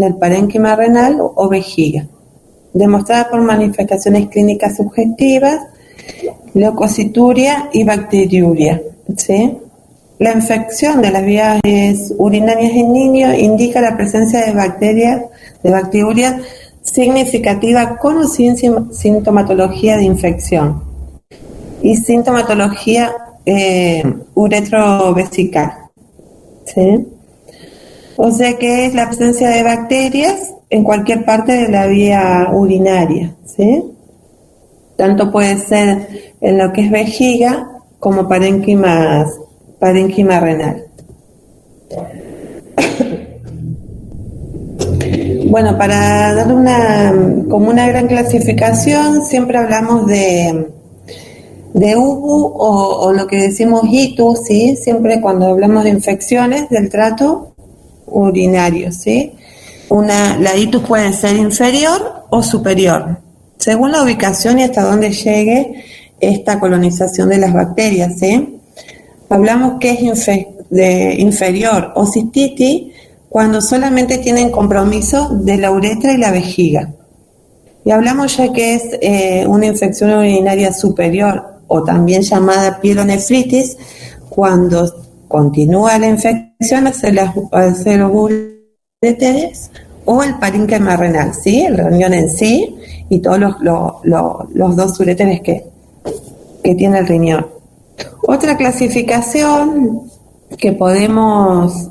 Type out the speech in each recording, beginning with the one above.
del parénquima renal o vejiga, demostrada por manifestaciones clínicas subjetivas, leucocituria y bacteriuria, ¿sí? La infección de las vías urinarias en niños indica la presencia de bacteriuria significativa con o sin sintomatología de infección y sintomatología uretrovesical, ¿sí? O sea que es la presencia de bacterias en cualquier parte de la vía urinaria, ¿sí? Tanto puede ser en lo que es vejiga como parénquima renal. Bueno, para dar como una gran clasificación, siempre hablamos de UBU o lo que decimos ITU, ¿sí? Siempre cuando hablamos de infecciones del tracto urinario, ¿sí? La ITU puede ser inferior o superior, según la ubicación y hasta dónde llegue esta colonización de las bacterias, ¿sí? Hablamos que es de inferior o cistitis cuando solamente tienen compromiso de la uretra y la vejiga. Y hablamos ya que es una infección urinaria superior o también llamada pielonefritis cuando continúa la infección hacia los uréteres o el parénquima renal, ¿sí? El riñón en sí y todos los dos uréteres que tiene el riñón. Otra clasificación que podemos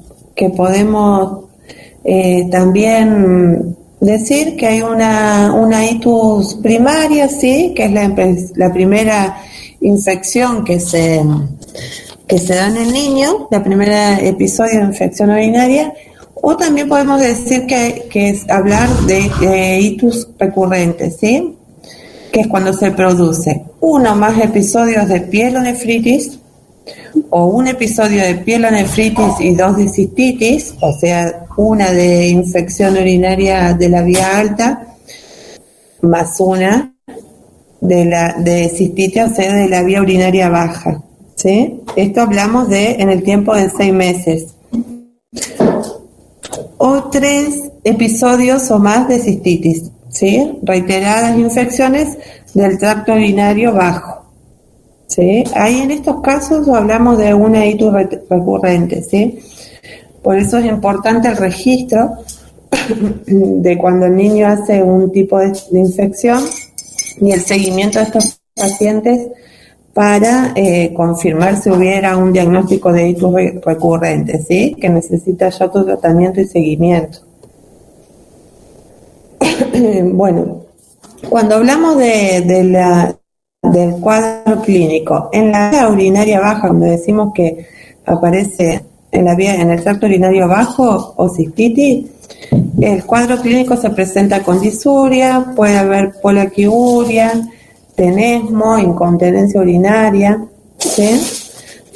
también decir que hay una itus primaria, ¿sí? Que es la primera infección que se da en el niño, la primera episodio de infección urinaria, o también podemos decir que es hablar de itus recurrentes, ¿sí? Que es cuando se produce uno o más episodios de pielonefritis o un episodio de pielonefritis y dos de cistitis, o sea, una de infección urinaria de la vía alta más una de cistitis, o sea, de la vía urinaria baja, ¿sí? Esto hablamos en el tiempo de 6 meses. O 3 episodios o más de cistitis, ¿sí? Reiteradas infecciones del tracto urinario bajo, ¿sí? Ahí en estos casos hablamos de una itus recurrente, ¿sí? Por eso es importante el registro de cuando el niño hace un tipo de infección y el seguimiento de estos pacientes para confirmar si hubiera un diagnóstico de itus recurrente, ¿sí? Que necesita ya otro tratamiento y seguimiento. Bueno, cuando hablamos del cuadro clínico, en la vía urinaria baja, cuando decimos que aparece en el tracto urinario bajo o cistitis, el cuadro clínico se presenta con disuria, puede haber poliaquiuria, tenesmo, incontinencia urinaria, ¿sí?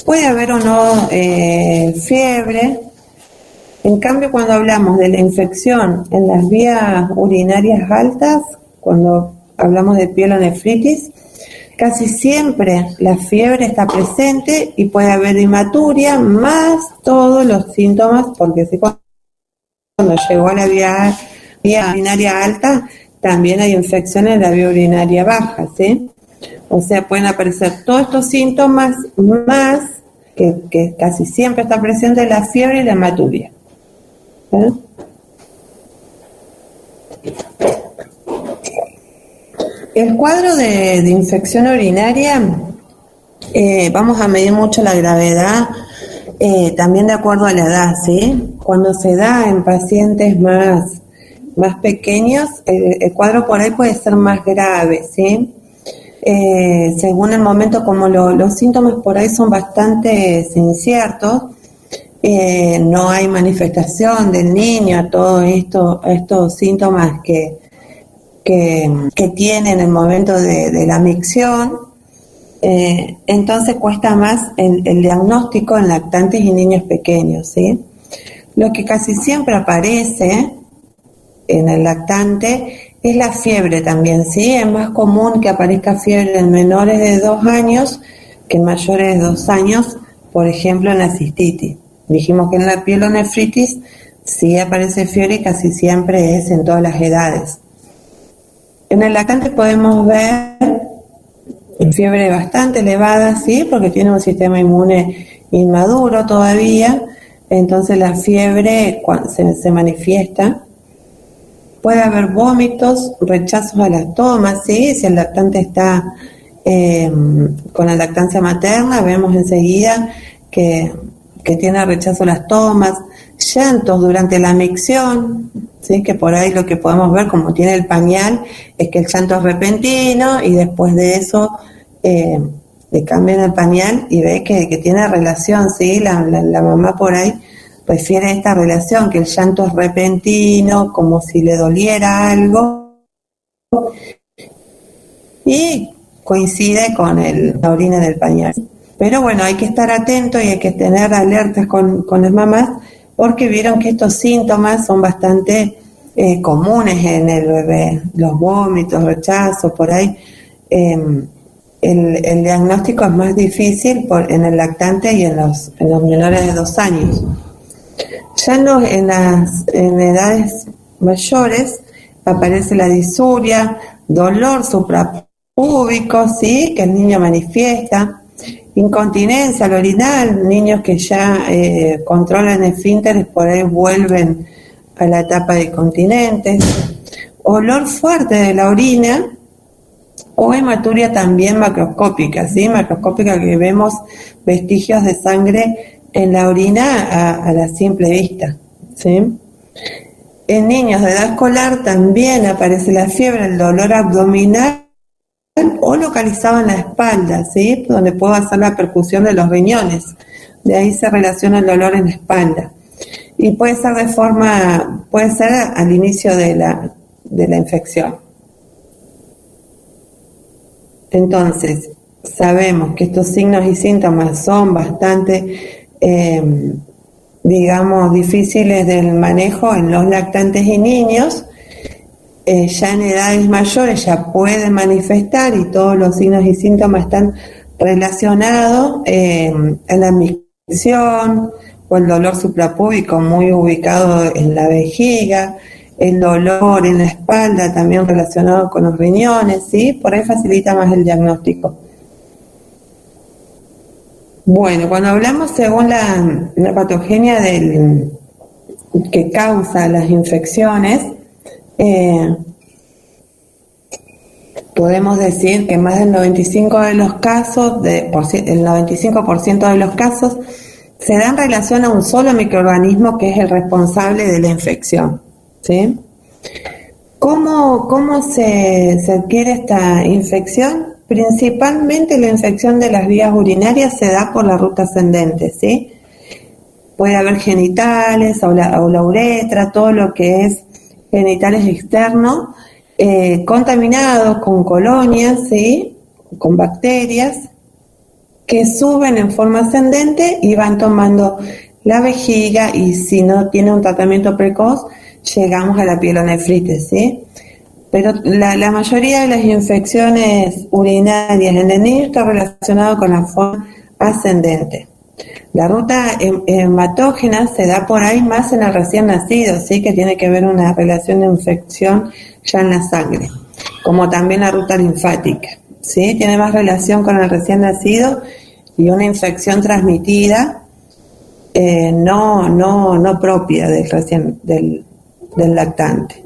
Puede haber o no fiebre. En cambio, cuando hablamos de la infección en las vías urinarias altas, cuando hablamos de pielonefritis, casi siempre la fiebre está presente y puede haber hematuria más todos los síntomas, porque si cuando llegó a la vía urinaria alta, también hay infecciones en la vía urinaria baja, ¿sí? O sea, pueden aparecer todos estos síntomas más que casi siempre está presente la fiebre y la hematuria. ¿Eh? El cuadro de infección urinaria, vamos a medir mucho la gravedad, también de acuerdo a la edad, ¿sí? Cuando se da en pacientes más pequeños, el cuadro por ahí puede ser más grave, ¿sí? Según el momento, como los síntomas por ahí son bastante inciertos, no hay manifestación del niño a todos estos síntomas que tiene en el momento de la micción, entonces cuesta más el diagnóstico en lactantes y niños pequeños, ¿sí? Lo que casi siempre aparece en el lactante es la fiebre también, ¿sí? Es más común que aparezca fiebre en menores de 2 años que en mayores de 2 años, por ejemplo en la cistitis. Dijimos que en la pielonefritis sí aparece fiebre y casi siempre es en todas las edades. En el lactante podemos ver fiebre bastante elevada, sí, porque tiene un sistema inmune inmaduro todavía, entonces la fiebre cuando se manifiesta. Puede haber vómitos, rechazos a las tomas, ¿sí? Si el lactante está con la lactancia materna, vemos enseguida que tiene rechazo a las tomas, llantos durante la micción, ¿sí? Que por ahí lo que podemos ver, como tiene el pañal, es que el llanto es repentino y después de eso le cambian el pañal y ve que tiene relación, ¿sí? La mamá por ahí refiere a esta relación, que el llanto es repentino, como si le doliera algo, y coincide con la orina del pañal. Pero bueno, hay que estar atento y hay que tener alertas con las mamás, porque vieron que estos síntomas son bastante comunes en el bebé, los vómitos, rechazos, por ahí. El diagnóstico es más difícil en el lactante y en los menores de 2 años. Ya en edades mayores aparece la disuria, dolor suprapúbico, ¿sí? Que el niño manifiesta, incontinencia al orinar, niños que ya controlan esfínteres por ahí vuelven a la etapa de continentes, olor fuerte de la orina o hematuria también macroscópica, ¿sí? Macroscópica, que vemos vestigios de sangre en la orina a la simple vista, ¿sí? En niños de edad escolar también aparece la fiebre, el dolor abdominal o localizado en la espalda, ¿sí? Donde puedo hacer la percusión de los riñones. De ahí se relaciona el dolor en la espalda. Y puede ser al inicio de la infección. Entonces, sabemos que estos signos y síntomas son bastante difíciles del manejo en los lactantes y niños. Ya en edades mayores ya pueden manifestar y todos los signos y síntomas están relacionados a la micción o el dolor suprapúbico muy ubicado en la vejiga, el dolor en la espalda también relacionado con los riñones, ¿sí? Por ahí facilita más el diagnóstico. Bueno, cuando hablamos según la patogenia que causa las infecciones, podemos decir que más del 95% de los casos, el 95% de los casos, se da en relación a un solo microorganismo que es el responsable de la infección, ¿sí? ¿Cómo se adquiere esta infección? Principalmente la infección de las vías urinarias se da por la ruta ascendente, ¿sí? Puede haber genitales o la uretra, todo lo que es genitales externos, contaminados con colonias, ¿sí? Con bacterias que suben en forma ascendente y van tomando la vejiga, y si no tiene un tratamiento precoz, llegamos a la pielonefritis, ¿sí? Pero la mayoría de las infecciones urinarias en el niño está relacionado con la forma ascendente. La ruta hematógena se da por ahí más en el recién nacido, ¿sí? Que tiene que ver una relación de infección ya en la sangre, como también la ruta linfática, ¿sí? Tiene más relación con el recién nacido y una infección transmitida no propia del lactante.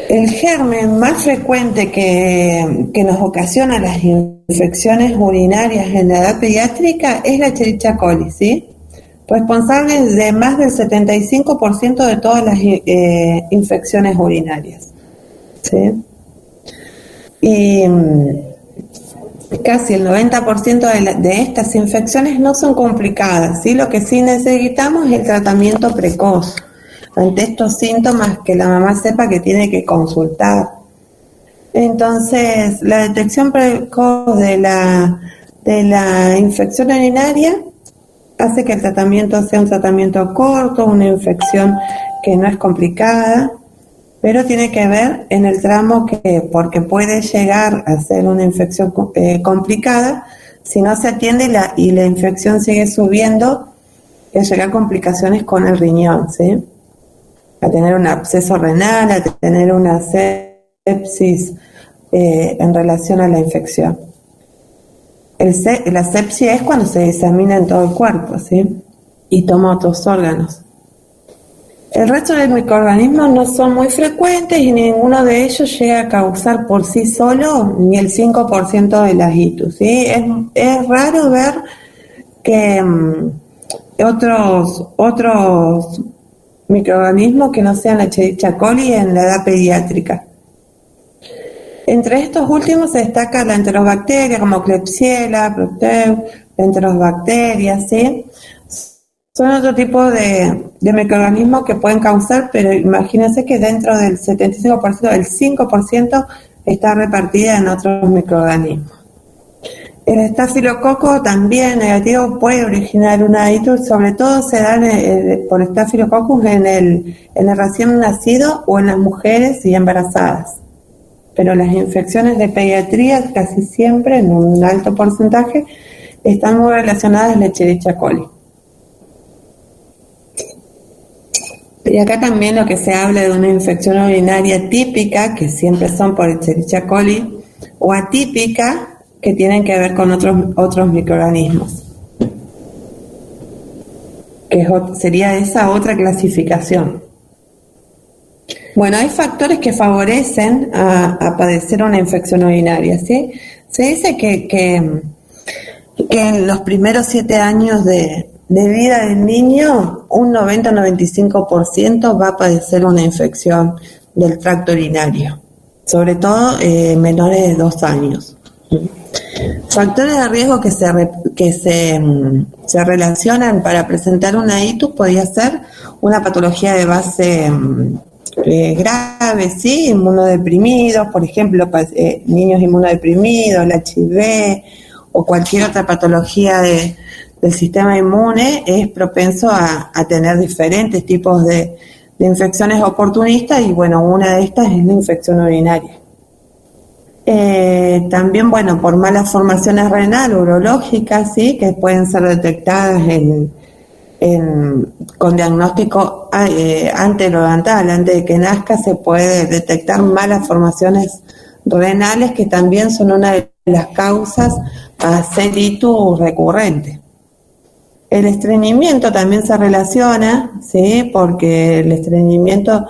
El germen más frecuente que nos ocasiona las infecciones urinarias en la edad pediátrica es la Escherichia coli, ¿sí? Responsable de más del 75% de todas las infecciones urinarias, ¿sí? Y casi el 90% de estas infecciones no son complicadas, ¿sí? Lo que sí necesitamos es el tratamiento precoz ante estos síntomas, que la mamá sepa que tiene que consultar. Entonces, la detección precoz de la infección urinaria hace que el tratamiento sea un tratamiento corto, una infección que no es complicada, pero tiene que ver en el tramo porque puede llegar a ser una infección complicada si no se atiende y la infección sigue subiendo es llegar a complicaciones con el riñón, ¿sí? A tener un absceso renal, a tener una sepsis en relación a la infección. La sepsis es cuando se disemina en todo el cuerpo, ¿sí? Y toma otros órganos. El resto de microorganismos no son muy frecuentes y ninguno de ellos llega a causar por sí solo ni el 5% de las ITU, ¿sí? Es raro ver que otros microorganismos que no sean la Escherichia coli en la edad pediátrica. Entre estos últimos se destaca la enterobacteria como Klebsiella, Proteus, la enterobacteria, ¿sí? Son otro tipo de microorganismos que pueden causar, pero imagínense que dentro del 75%, el 5% está repartida en otros microorganismos. El estafilococo también negativo puede originar una ITU, sobre todo se dan por estafilococcus en el recién nacido o en las mujeres y embarazadas. Pero las infecciones de pediatría casi siempre, en un alto porcentaje, están muy relacionadas a la Escherichia coli. Y acá también lo que se habla de una infección urinaria típica, que siempre son por Escherichia coli, o atípica, que tienen que ver con otros microorganismos. Que sería esa otra clasificación. Bueno, hay factores que favorecen a padecer una infección urinaria, ¿sí? Se dice que en los primeros 7 años de vida del niño, un 90-95% va a padecer una infección del tracto urinario, sobre todo menores de 2 años. Factores de riesgo que se relacionan para presentar una ITU podría ser una patología de base grave, ¿sí? Inmunodeprimidos, por ejemplo, niños inmunodeprimidos, el HIV o cualquier otra patología del sistema inmune es propenso a tener diferentes tipos de infecciones oportunistas y bueno, una de estas es la infección urinaria. También, bueno, por malas formaciones renal, urológicas, ¿sí? Que pueden ser detectadas con diagnóstico anterodental, antes de que nazca, se puede detectar malas formaciones renales que también son una de las causas a hacer ITU recurrente. El estreñimiento también se relaciona, ¿sí? Porque el estreñimiento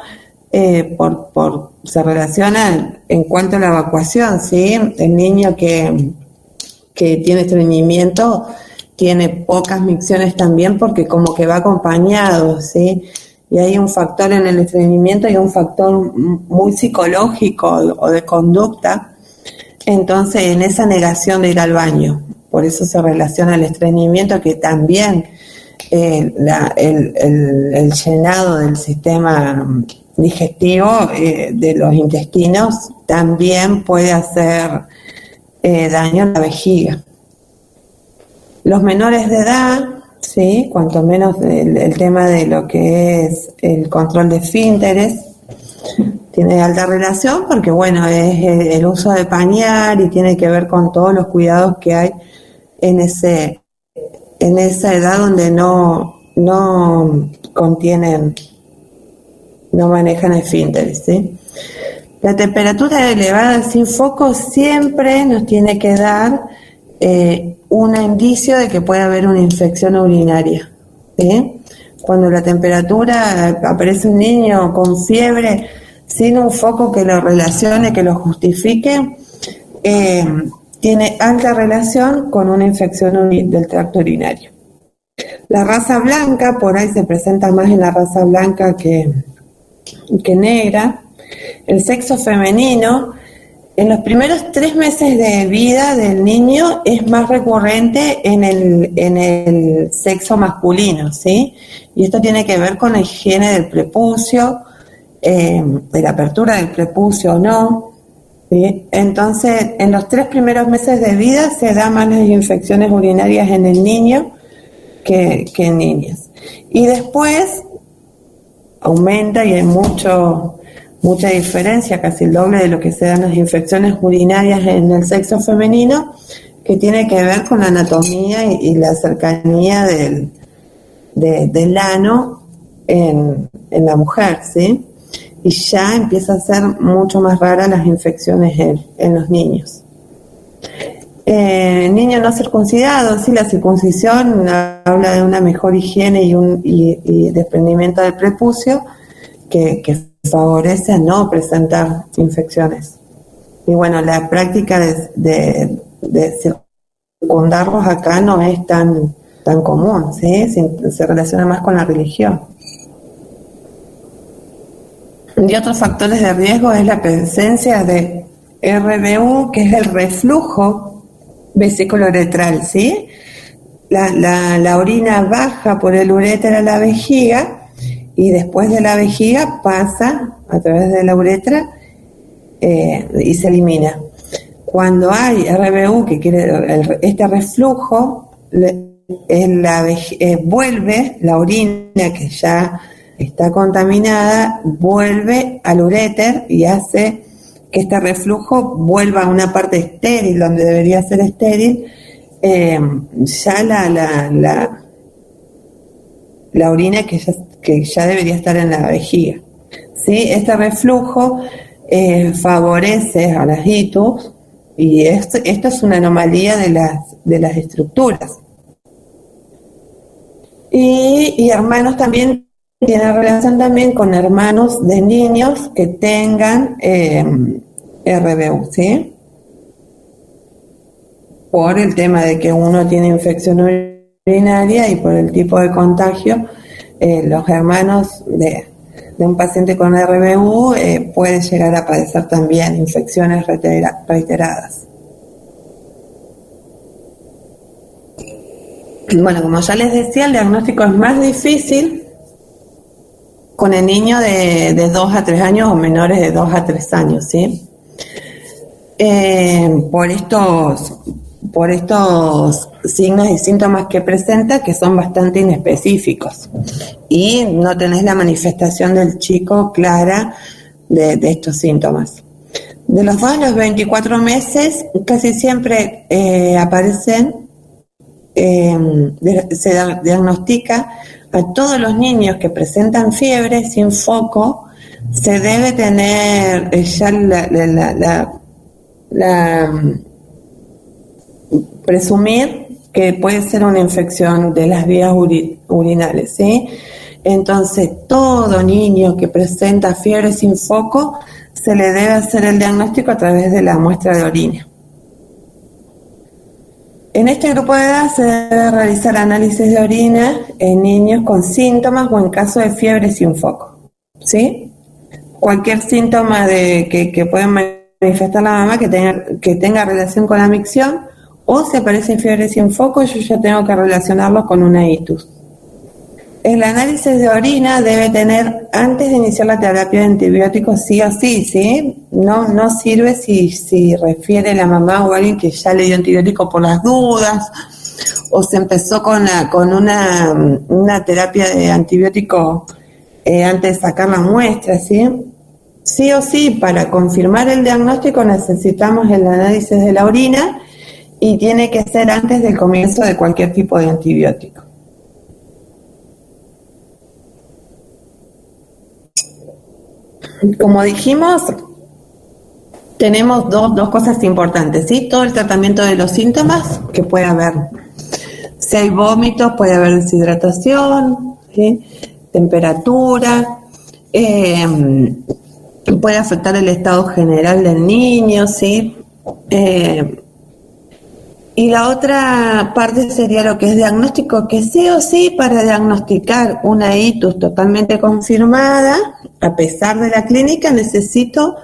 se relaciona en cuanto a la evacuación, ¿sí? El niño que tiene estreñimiento tiene pocas micciones también porque como que va acompañado, ¿sí? Y hay un factor en el estreñimiento y un factor muy psicológico o de conducta, entonces en esa negación de ir al baño. Por eso se relaciona el estreñimiento, que también el llenado del sistema digestivo de los intestinos también puede hacer daño a la vejiga. Los menores de edad, ¿sí? Cuanto menos el tema de lo que es el control de esfínteres, tiene alta relación porque, bueno, es el uso de pañal y tiene que ver con todos los cuidados que hay en esa edad donde no manejan esfínteres, ¿sí? La temperatura elevada sin foco siempre nos tiene que dar un indicio de que puede haber una infección urinaria, ¿sí? Cuando la temperatura, aparece un niño con fiebre sin un foco que lo relacione, que lo justifique, tiene alta relación con una infección del tracto urinario. La raza blanca, por ahí se presenta más en la raza blanca que negra. El sexo femenino, en los primeros 3 meses de vida del niño es más recurrente en el sexo masculino, ¿sí? Y esto tiene que ver con la higiene del prepucio, de la apertura del prepucio o no, ¿sí? Entonces, en los 3 primeros meses de vida se dan más las infecciones urinarias en el niño que en niñas. Y después aumenta y hay mucha diferencia, casi el doble de lo que se dan las infecciones urinarias en el sexo femenino, que tiene que ver con la anatomía y la cercanía del ano en la mujer, ¿sí? Y ya empieza a ser mucho más rara las infecciones en los niños. Niños no circuncidados, sí, la circuncisión habla de una mejor higiene y desprendimiento del prepucio que favorece a no presentar infecciones. Y bueno, la práctica de circundarlos acá no es tan común, ¿sí? Se relaciona más con la religión. Y otros factores de riesgo es la presencia de RBU, que es el reflujo vesículo-uretral, ¿sí? La orina baja por el uréter a la vejiga y después de la vejiga pasa a través de la uretra y se elimina. Cuando hay RBU, que quiere este reflujo, vuelve la orina que ya está contaminada, vuelve al uréter y hace que este reflujo vuelva a una parte estéril, donde debería ser estéril, ya la orina que ya debería estar en la vejiga. ¿Sí? Este reflujo favorece a las ITUs, y esto es una anomalía de las estructuras. Y hermanos también tiene relación también con hermanos de niños que tengan RBU, ¿sí? Por el tema de que uno tiene infección urinaria y por el tipo de contagio, los hermanos de un paciente con RBU pueden llegar a padecer también infecciones reiteradas. Bueno, como ya les decía, el diagnóstico es más difícil con el niño de 2 a 3 años o menores de 2 a 3 años, ¿sí? Por estos signos y síntomas que presenta, que son bastante inespecíficos, y no tenés la manifestación del chico clara de estos síntomas. De los 2 a los 24 meses casi siempre aparecen, se diagnostica a todos los niños que presentan fiebre sin foco. Se debe tener ya presumir que puede ser una infección de las vías urinarias, ¿sí? Entonces, todo niño que presenta fiebre sin foco se le debe hacer el diagnóstico a través de la muestra de orina. En este grupo de edad se debe realizar análisis de orina en niños con síntomas o en caso de fiebre sin foco, ¿sí? Cualquier síntoma que pueda manifestar la mamá que tenga relación con la micción, o si aparece fiebre sin foco, yo ya tengo que relacionarlo con una itus. El análisis de orina debe tener, antes de iniciar la terapia de antibióticos, sí o sí, ¿sí? No sirve si refiere la mamá o alguien que ya le dio antibiótico por las dudas, o se empezó con una terapia de antibiótico antes de sacar la muestra, ¿sí? Sí o sí, para confirmar el diagnóstico necesitamos el análisis de la orina, y tiene que ser antes del comienzo de cualquier tipo de antibiótico. Como dijimos, tenemos dos cosas importantes, ¿sí? Todo el tratamiento de los síntomas que puede haber. Si hay vómitos, puede haber deshidratación, ¿sí? Temperatura, puede afectar el estado general del niño, ¿sí? Y la otra parte sería lo que es diagnóstico, que sí o sí, para diagnosticar una itus totalmente confirmada, a pesar de la clínica, necesito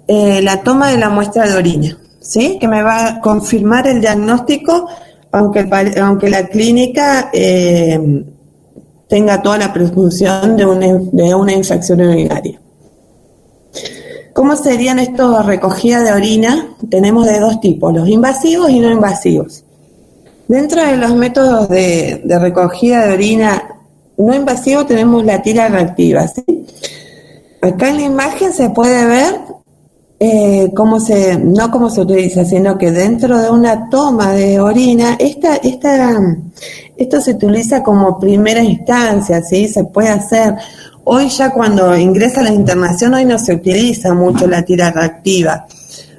la toma de la muestra de orina, ¿sí? Que me va a confirmar el diagnóstico, aunque la clínica tenga toda la presunción de una infección urinaria. ¿Cómo serían estos recogidas de orina? Tenemos de 2 tipos, los invasivos y no invasivos. Dentro de los métodos de recogida de orina no invasivo tenemos la tira reactiva, ¿sí? Acá en la imagen se puede ver no cómo se utiliza, sino que dentro de una toma de orina, esto se utiliza como primera instancia, ¿sí? Se puede hacer. Hoy ya cuando ingresa a la internación, hoy no se utiliza mucho la tira reactiva,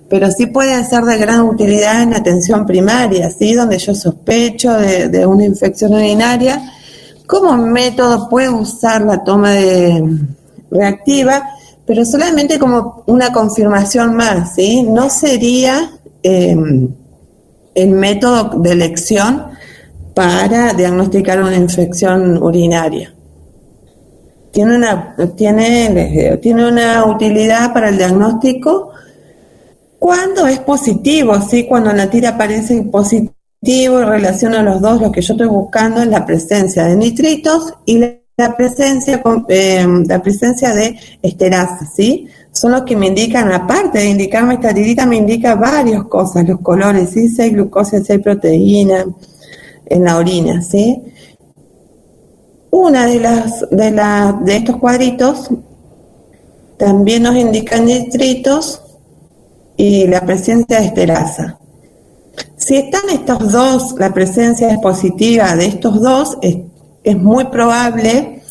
pero sí puede ser de gran utilidad en atención primaria, ¿sí? Donde yo sospecho de una infección urinaria. Como método puedo usar la toma de reactiva, pero solamente como una confirmación más, ¿sí? No sería el método de elección para diagnosticar una infección urinaria. Tiene una utilidad para el diagnóstico cuando es positivo, ¿sí? Cuando en la tira aparece positivo y relaciona los dos, lo que yo estoy buscando es la presencia de nitritos y la presencia de esterasa, ¿sí? Son los que me indican, aparte de indicarme esta tirita, me indica varias cosas, los colores, ¿sí? Si hay glucosa, si hay proteína en la orina, ¿sí? Una de estos cuadritos también nos indican nitritos y la presencia de esterasa. Si están estos dos, la presencia es positiva de estos dos, es muy probable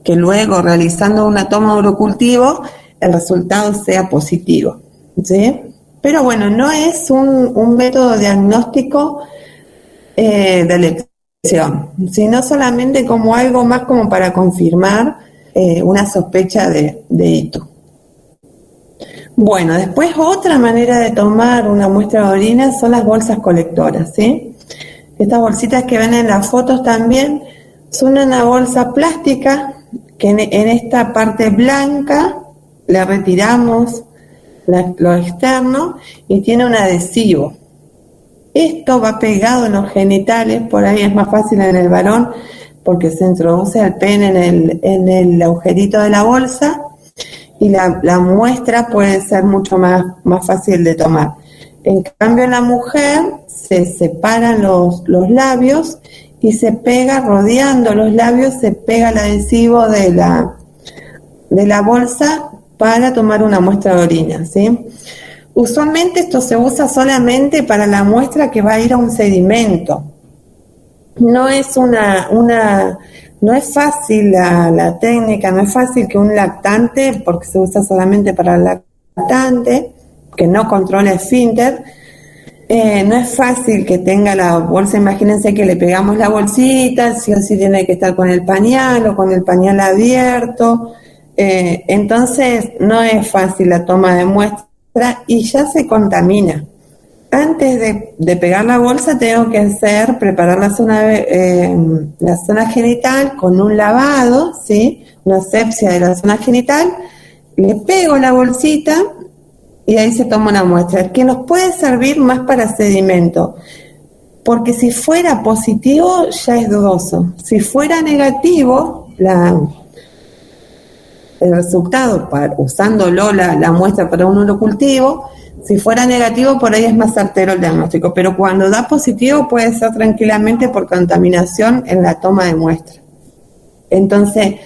que luego realizando una toma de urocultivo el resultado sea positivo, ¿sí? Pero bueno, no es un método diagnóstico de elección, sino solamente como algo más como para confirmar una sospecha de hito. Bueno, después otra manera de tomar una muestra de orina son las bolsas colectoras, ¿sí? Estas bolsitas que ven en las fotos también son una bolsa plástica que en esta parte blanca le retiramos lo externo y tiene un adhesivo. Esto va pegado en los genitales, por ahí es más fácil en el varón porque se introduce el pene en el agujerito de la bolsa y la muestra puede ser mucho más fácil de tomar. En cambio en la mujer se separan los labios y se pega, rodeando los labios, se pega el adhesivo de la bolsa para tomar una muestra de orina, ¿sí? Usualmente esto se usa solamente para la muestra que va a ir a un sedimento. No es no es fácil la técnica, no es fácil que un lactante, porque se usa solamente para el lactante, que no controla esfínter, no es fácil que tenga la bolsa. Imagínense que le pegamos la bolsita, sí o sí tiene que estar con el pañal o con el pañal abierto, entonces no es fácil la toma de muestra y ya se contamina. Antes de pegar la bolsa tengo que preparar la zona genital con un lavado, ¿sí? Una asepsia de la zona genital, le pego la bolsita y ahí se toma una muestra, que nos puede servir más para sedimento, porque si fuera positivo ya es dudoso. Si fuera negativo, el resultado, usándolo la muestra para un urocultivo, si fuera negativo, por ahí es más certero el diagnóstico, pero cuando da positivo puede ser tranquilamente por contaminación en la toma de muestra. Entonces,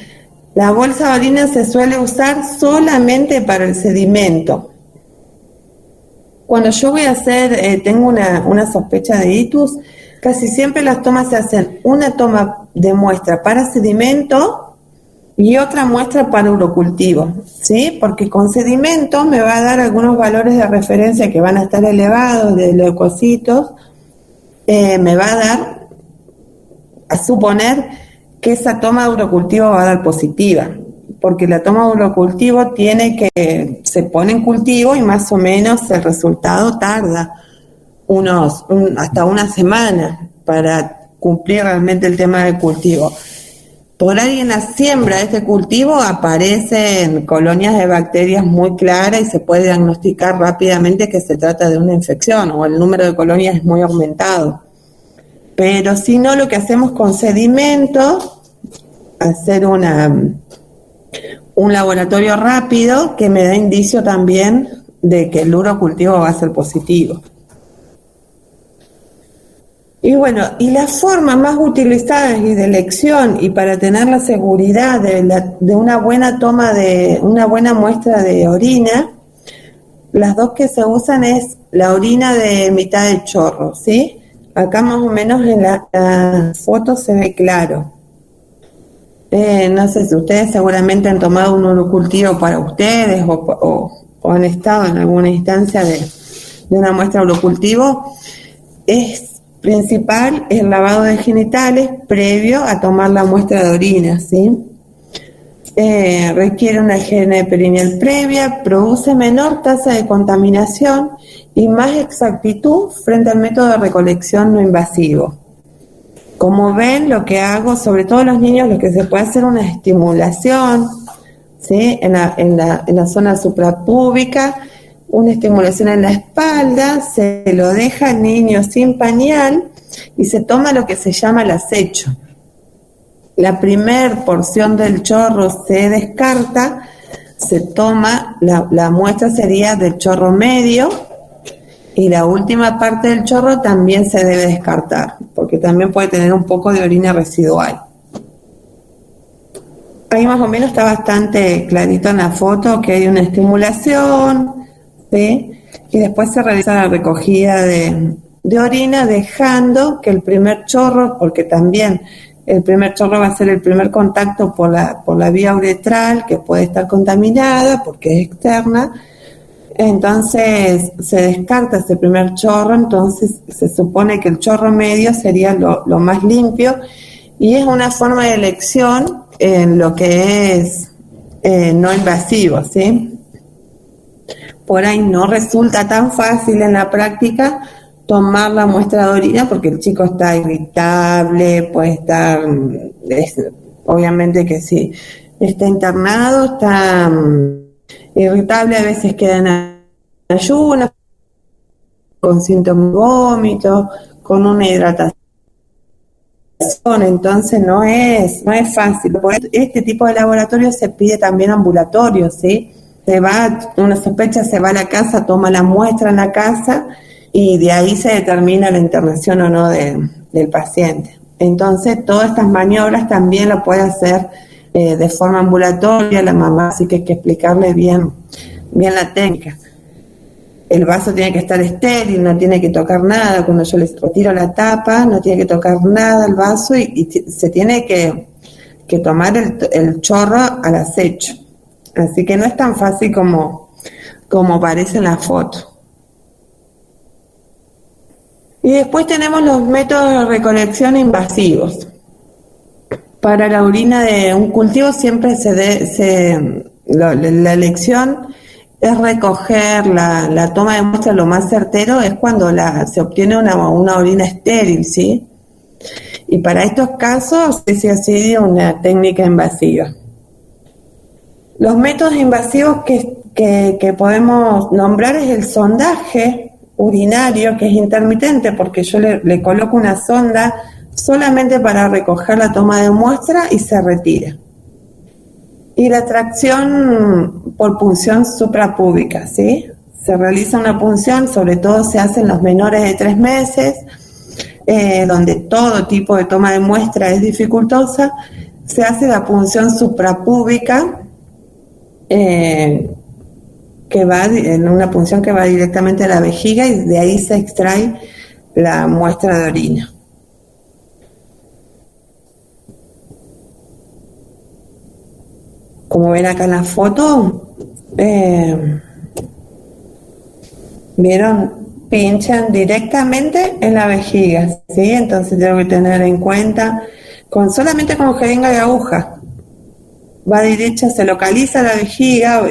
la bolsa de orina se suele usar solamente para el sedimento. Cuando yo voy a tengo una sospecha de itus, casi siempre las tomas se hacen una toma de muestra para sedimento y otra muestra para urocultivo, ¿sí? Porque con sedimento me va a dar algunos valores de referencia que van a estar elevados de leucocitos, me va a dar a suponer que esa toma de urocultivo va a dar positiva, porque la toma de urocultivo se pone en cultivo y más o menos el resultado tarda hasta una semana para cumplir realmente el tema del cultivo. Por ahí en la siembra de este cultivo aparecen colonias de bacterias muy claras y se puede diagnosticar rápidamente que se trata de una infección o el número de colonias es muy aumentado. Pero si no, lo que hacemos con sedimento, hacer un laboratorio rápido que me da indicio también de que el urocultivo va a ser positivo. Y bueno, y las formas más utilizadas y de elección y para tener la seguridad de una buena toma una buena muestra de orina, Las dos que se usan es la orina de mitad de chorro, ¿sí? Acá más o menos en la foto se ve claro. No sé si ustedes seguramente han tomado un urocultivo para ustedes o han estado en alguna instancia de una muestra de urocultivo. Es principal el lavado de genitales previo a tomar la muestra de orina, ¿sí? Requiere una higiene perineal previa, produce menor tasa de contaminación y más exactitud frente al método de recolección no invasivo. Como ven, lo que hago, sobre todo los niños, lo que se puede hacer una estimulación, ¿sí? En la zona suprapúbica, una estimulación en la espalda, se lo deja al niño sin pañal y se toma lo que se llama el acecho. La primer porción del chorro se descarta, se toma, la muestra sería del chorro medio y la última parte del chorro también se debe descartar, porque también puede tener un poco de orina residual. Ahí más o menos está bastante clarito en la foto que hay una estimulación, ¿sí? Y después se realiza la recogida de orina, dejando que el primer chorro, porque también el primer chorro va a ser el primer contacto por la vía uretral, que puede estar contaminada porque es externa. Entonces se descarta ese primer chorro, entonces se supone que el chorro medio sería lo más limpio y es una forma de elección en lo que es no invasivo, ¿sí? Por ahí no resulta tan fácil en la práctica tomar la muestra de orina porque el chico está irritable, puede estar, obviamente que si está internado, está irritable, a veces queda en ayunas, con síntomas de vómito, con una hidratación, entonces no es fácil. Por este tipo de laboratorio se pide también ambulatorio, ¿sí? Una sospecha, se va a la casa, toma la muestra en la casa y de ahí se determina la internación o no del paciente. Entonces todas estas maniobras también lo puede hacer de forma ambulatoria la mamá, así que hay que explicarle bien la técnica. El vaso tiene que estar estéril, no tiene que tocar nada. Cuando yo les retiro la tapa, no tiene que tocar nada el vaso y se tiene que tomar el chorro al acecho. Así que no es tan fácil como parece en la foto. Y después tenemos los métodos de recolección invasivos. Para la orina de un cultivo siempre la elección es recoger la toma de muestra. Lo más certero es cuando se obtiene una orina estéril, ¿sí? Y para estos casos se hace una técnica invasiva. Los métodos invasivos que podemos nombrar es el sondaje urinario, que es intermitente porque yo le coloco una sonda solamente para recoger la toma de muestra y se retira. Y la tracción por punción suprapúbica, ¿sí? Se realiza una punción, sobre todo se hace en los menores de 3 meses, donde todo tipo de toma de muestra es dificultosa. Se hace la punción suprapúbica, que va en una punción que va directamente a la vejiga y de ahí se extrae la muestra de orina. Como ven acá en la foto, ¿vieron? Pinchan directamente en la vejiga, ¿sí? Entonces tengo que tener en cuenta, solamente con jeringa de aguja, va derecha, se localiza la vejiga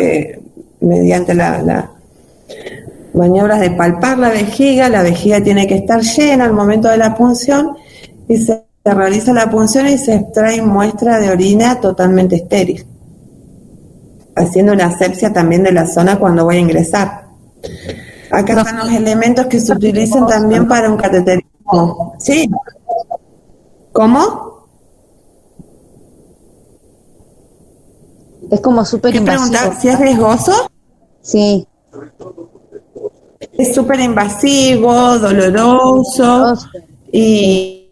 mediante las maniobras de palpar la vejiga tiene que estar llena al momento de la punción y se realiza la punción y se extrae muestra de orina totalmente estéril, haciendo una asepsia también de la zona cuando voy a ingresar. Acá están los elementos que se utilizan también para un cateterismo. ¿Sí? ¿Cómo? Es como súper invasivo. ¿Preguntar si es riesgoso? Sí. Es súper invasivo, doloroso y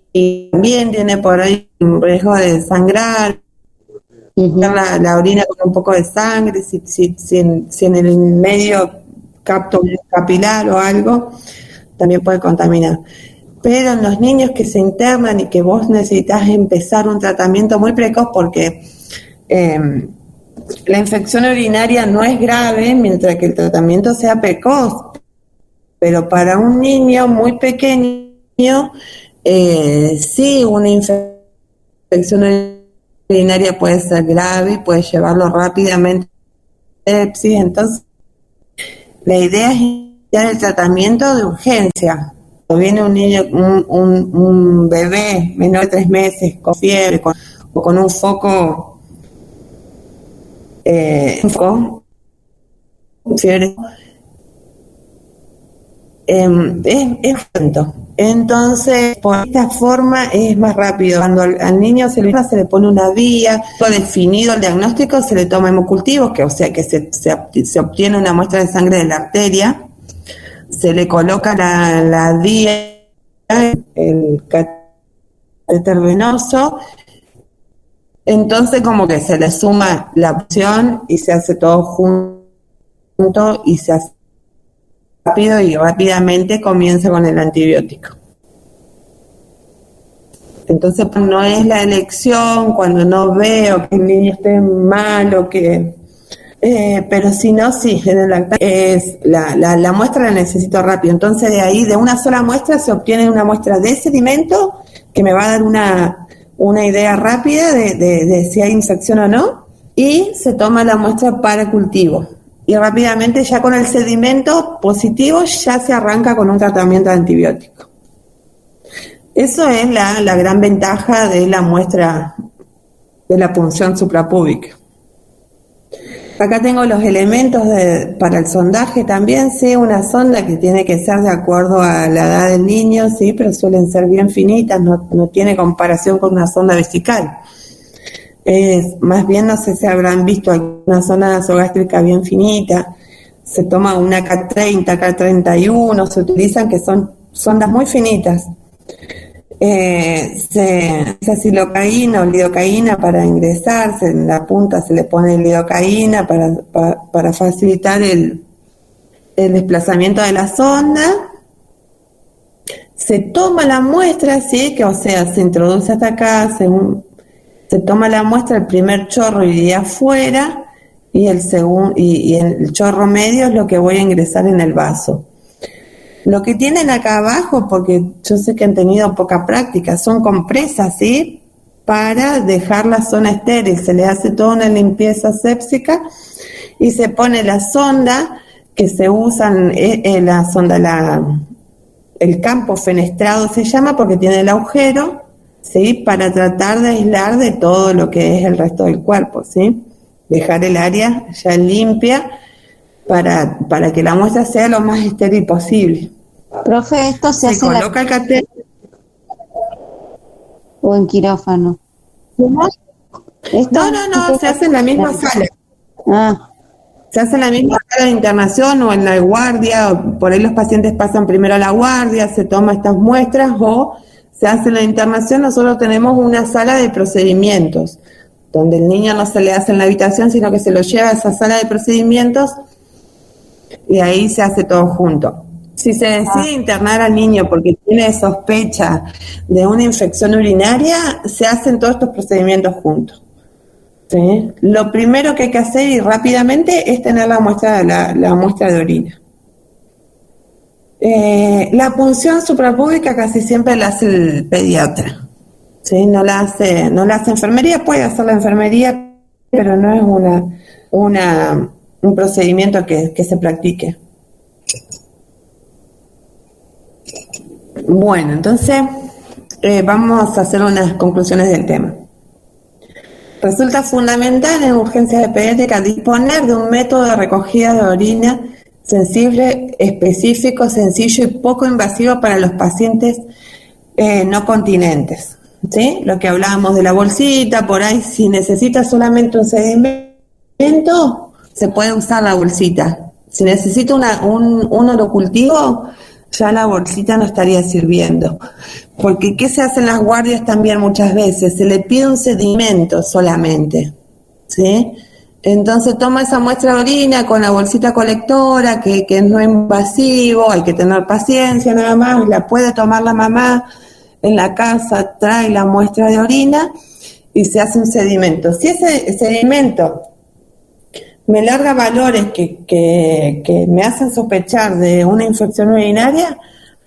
también tiene por ahí un riesgo de sangrar, la orina con un poco de sangre, si en el medio capto capilar o algo, también puede contaminar. Pero en los niños que se internan y que vos necesitas empezar un tratamiento muy precoz porque la infección urinaria no es grave mientras que el tratamiento sea precoz, pero para un niño muy pequeño, sí, una infección urinaria puede ser grave y puede llevarlo rápidamente a sepsis. Entonces, la idea es iniciar el tratamiento de urgencia. Cuando viene un niño, un bebé menor de 3 meses con fiebre o con un foco, fiebre, es lento. Entonces, por esta forma es más rápido. Cuando al niño se le pone una vía, todo definido el diagnóstico, se le toma hemocultivos, que o sea que se obtiene una muestra de sangre de la arteria, se le coloca la vía, el catéter venoso, entonces como que se le suma la opción y se hace todo junto y se hace rápido y rápidamente comienza con el antibiótico. Entonces no es la elección cuando no veo que el niño esté mal o que... pero si no, sí, en el lactancia es la muestra la necesito rápido. Entonces de ahí, de una sola muestra, se obtiene una muestra de sedimento que me va a dar una idea rápida de si hay infección o no, y se toma la muestra para cultivo. Y rápidamente ya con el sedimento positivo ya se arranca con un tratamiento de antibiótico. Eso es la gran ventaja de la muestra de la punción suprapúbica. Acá tengo los elementos para el sondaje también, sí, una sonda que tiene que ser de acuerdo a la edad del niño, sí, pero suelen ser bien finitas, no tiene comparación con una sonda vesical. Más bien, no sé si habrán visto alguna sonda nasogástrica bien finita, se toma una K30, K31, se utilizan que son sondas muy finitas. Se hace silocaína o lidocaína para ingresar, en la punta se le pone lidocaína para facilitar el desplazamiento de la sonda. Se toma la muestra, sí, que o sea, se introduce hasta acá, se toma la muestra, el primer chorro iría afuera y el segundo y el chorro medio es lo que voy a ingresar en el vaso. Lo que tienen acá abajo, porque yo sé que han tenido poca práctica, son compresas, ¿sí? Para dejar la zona estéril. Se le hace toda una limpieza sépsica y se pone la sonda que se usan, la sonda, el campo fenestrado se llama porque tiene el agujero, ¿sí? Para tratar de aislar de todo lo que es el resto del cuerpo, ¿sí? Dejar el área ya limpia para que la muestra sea lo más estéril posible. Profe, ¿esto se hace coloca el catéter o en quirófano? ¿Cómo? No, se hace en la misma sala. Se hace en la misma sala de internación o en la guardia, o por ahí los pacientes pasan primero a la guardia, se toman estas muestras o se hace en la internación. Nosotros tenemos una sala de procedimientos, donde el niño no se le hace en la habitación, sino que se lo lleva a esa sala de procedimientos y ahí se hace todo junto. Si se decide internar al niño porque tiene sospecha de una infección urinaria, se hacen todos estos procedimientos juntos. ¿Sí? Lo primero que hay que hacer y rápidamente es tener la muestra de orina. La punción suprapúbica casi siempre la hace el pediatra. ¿Sí? No la hace enfermería, puede hacer la enfermería, pero no es un procedimiento que se practique. Bueno, entonces vamos a hacer unas conclusiones del tema. Resulta fundamental en urgencias de pediátrica disponer de un método de recogida de orina sensible, específico, sencillo y poco invasivo para los pacientes no continentes, ¿sí? Lo que hablábamos de la bolsita, por ahí si necesita solamente un sedimento, se puede usar la bolsita. Si necesita un orocultivo, ya la bolsita no estaría sirviendo. Porque ¿qué se hace en las guardias también muchas veces? Se le pide un sedimento solamente, ¿sí? Entonces toma esa muestra de orina con la bolsita colectora, que no es invasivo, hay que tener paciencia nada más, la puede tomar la mamá en la casa, trae la muestra de orina y se hace un sedimento. Si ese sedimento me larga valores que me hacen sospechar de una infección urinaria,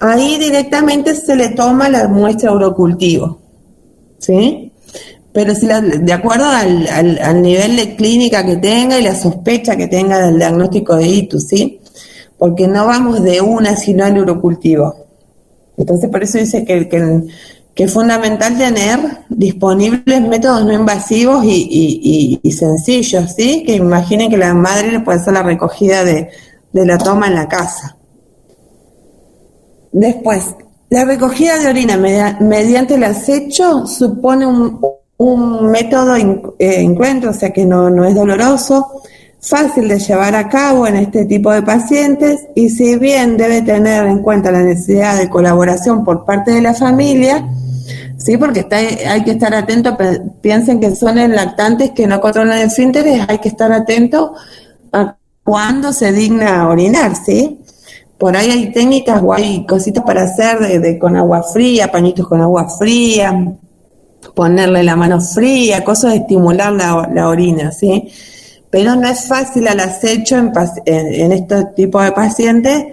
ahí directamente se le toma la muestra urocultivo, ¿sí? Pero si de acuerdo al nivel de clínica que tenga y la sospecha que tenga del diagnóstico de itus, ¿sí? Porque no vamos de una sino al urocultivo. Entonces por eso dice que es fundamental tener disponibles métodos no invasivos y sencillos, ¿sí? Que imaginen que la madre le puede hacer la recogida de la toma en la casa. Después, la recogida de orina mediante el acecho supone un método incruento, o sea que no es doloroso, fácil de llevar a cabo en este tipo de pacientes, y si bien debe tener en cuenta la necesidad de colaboración por parte de la familia, sí, porque hay que estar atento, piensen que son lactantes que no controlan el esfínteres, hay que estar atento a cuándo se digna orinar, ¿sí? Por ahí hay técnicas o hay cositas para hacer con agua fría, pañitos con agua fría, ponerle la mano fría, cosas de estimular la orina, ¿sí? Pero no es fácil al acecho en este tipo de pacientes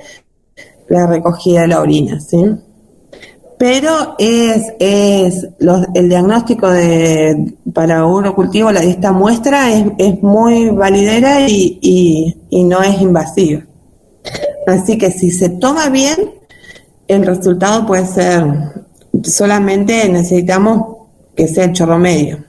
la recogida de la orina, ¿sí? Pero el diagnóstico para urocultivo de esta muestra es muy validera y no es invasiva. Así que si se toma bien, el resultado puede ser, solamente necesitamos que sea el chorro medio.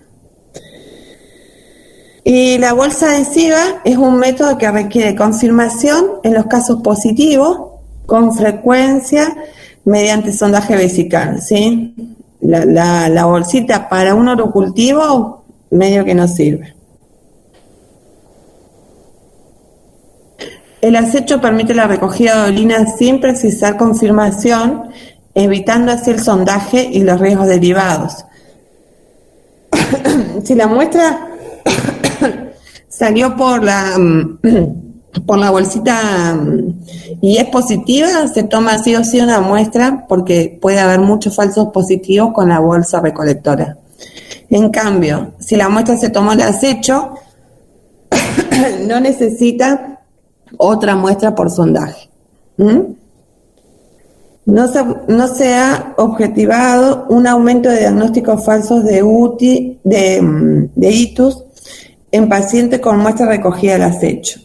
Y la bolsa adhesiva es un método que requiere confirmación en los casos positivos, con frecuencia, mediante sondaje vesical, ¿sí? La bolsita para un urocultivo medio que no sirve. El acecho permite la recogida de orina sin precisar confirmación, evitando así el sondaje y los riesgos derivados. Si la muestra salió por la bolsita y es positiva, se toma sí o sí una muestra, porque puede haber muchos falsos positivos con la bolsa recolectora. En cambio, si la muestra se tomó el acecho, no necesita otra muestra por sondaje. No se ha objetivado un aumento de diagnósticos falsos de itus en pacientes con muestra recogida del acecho,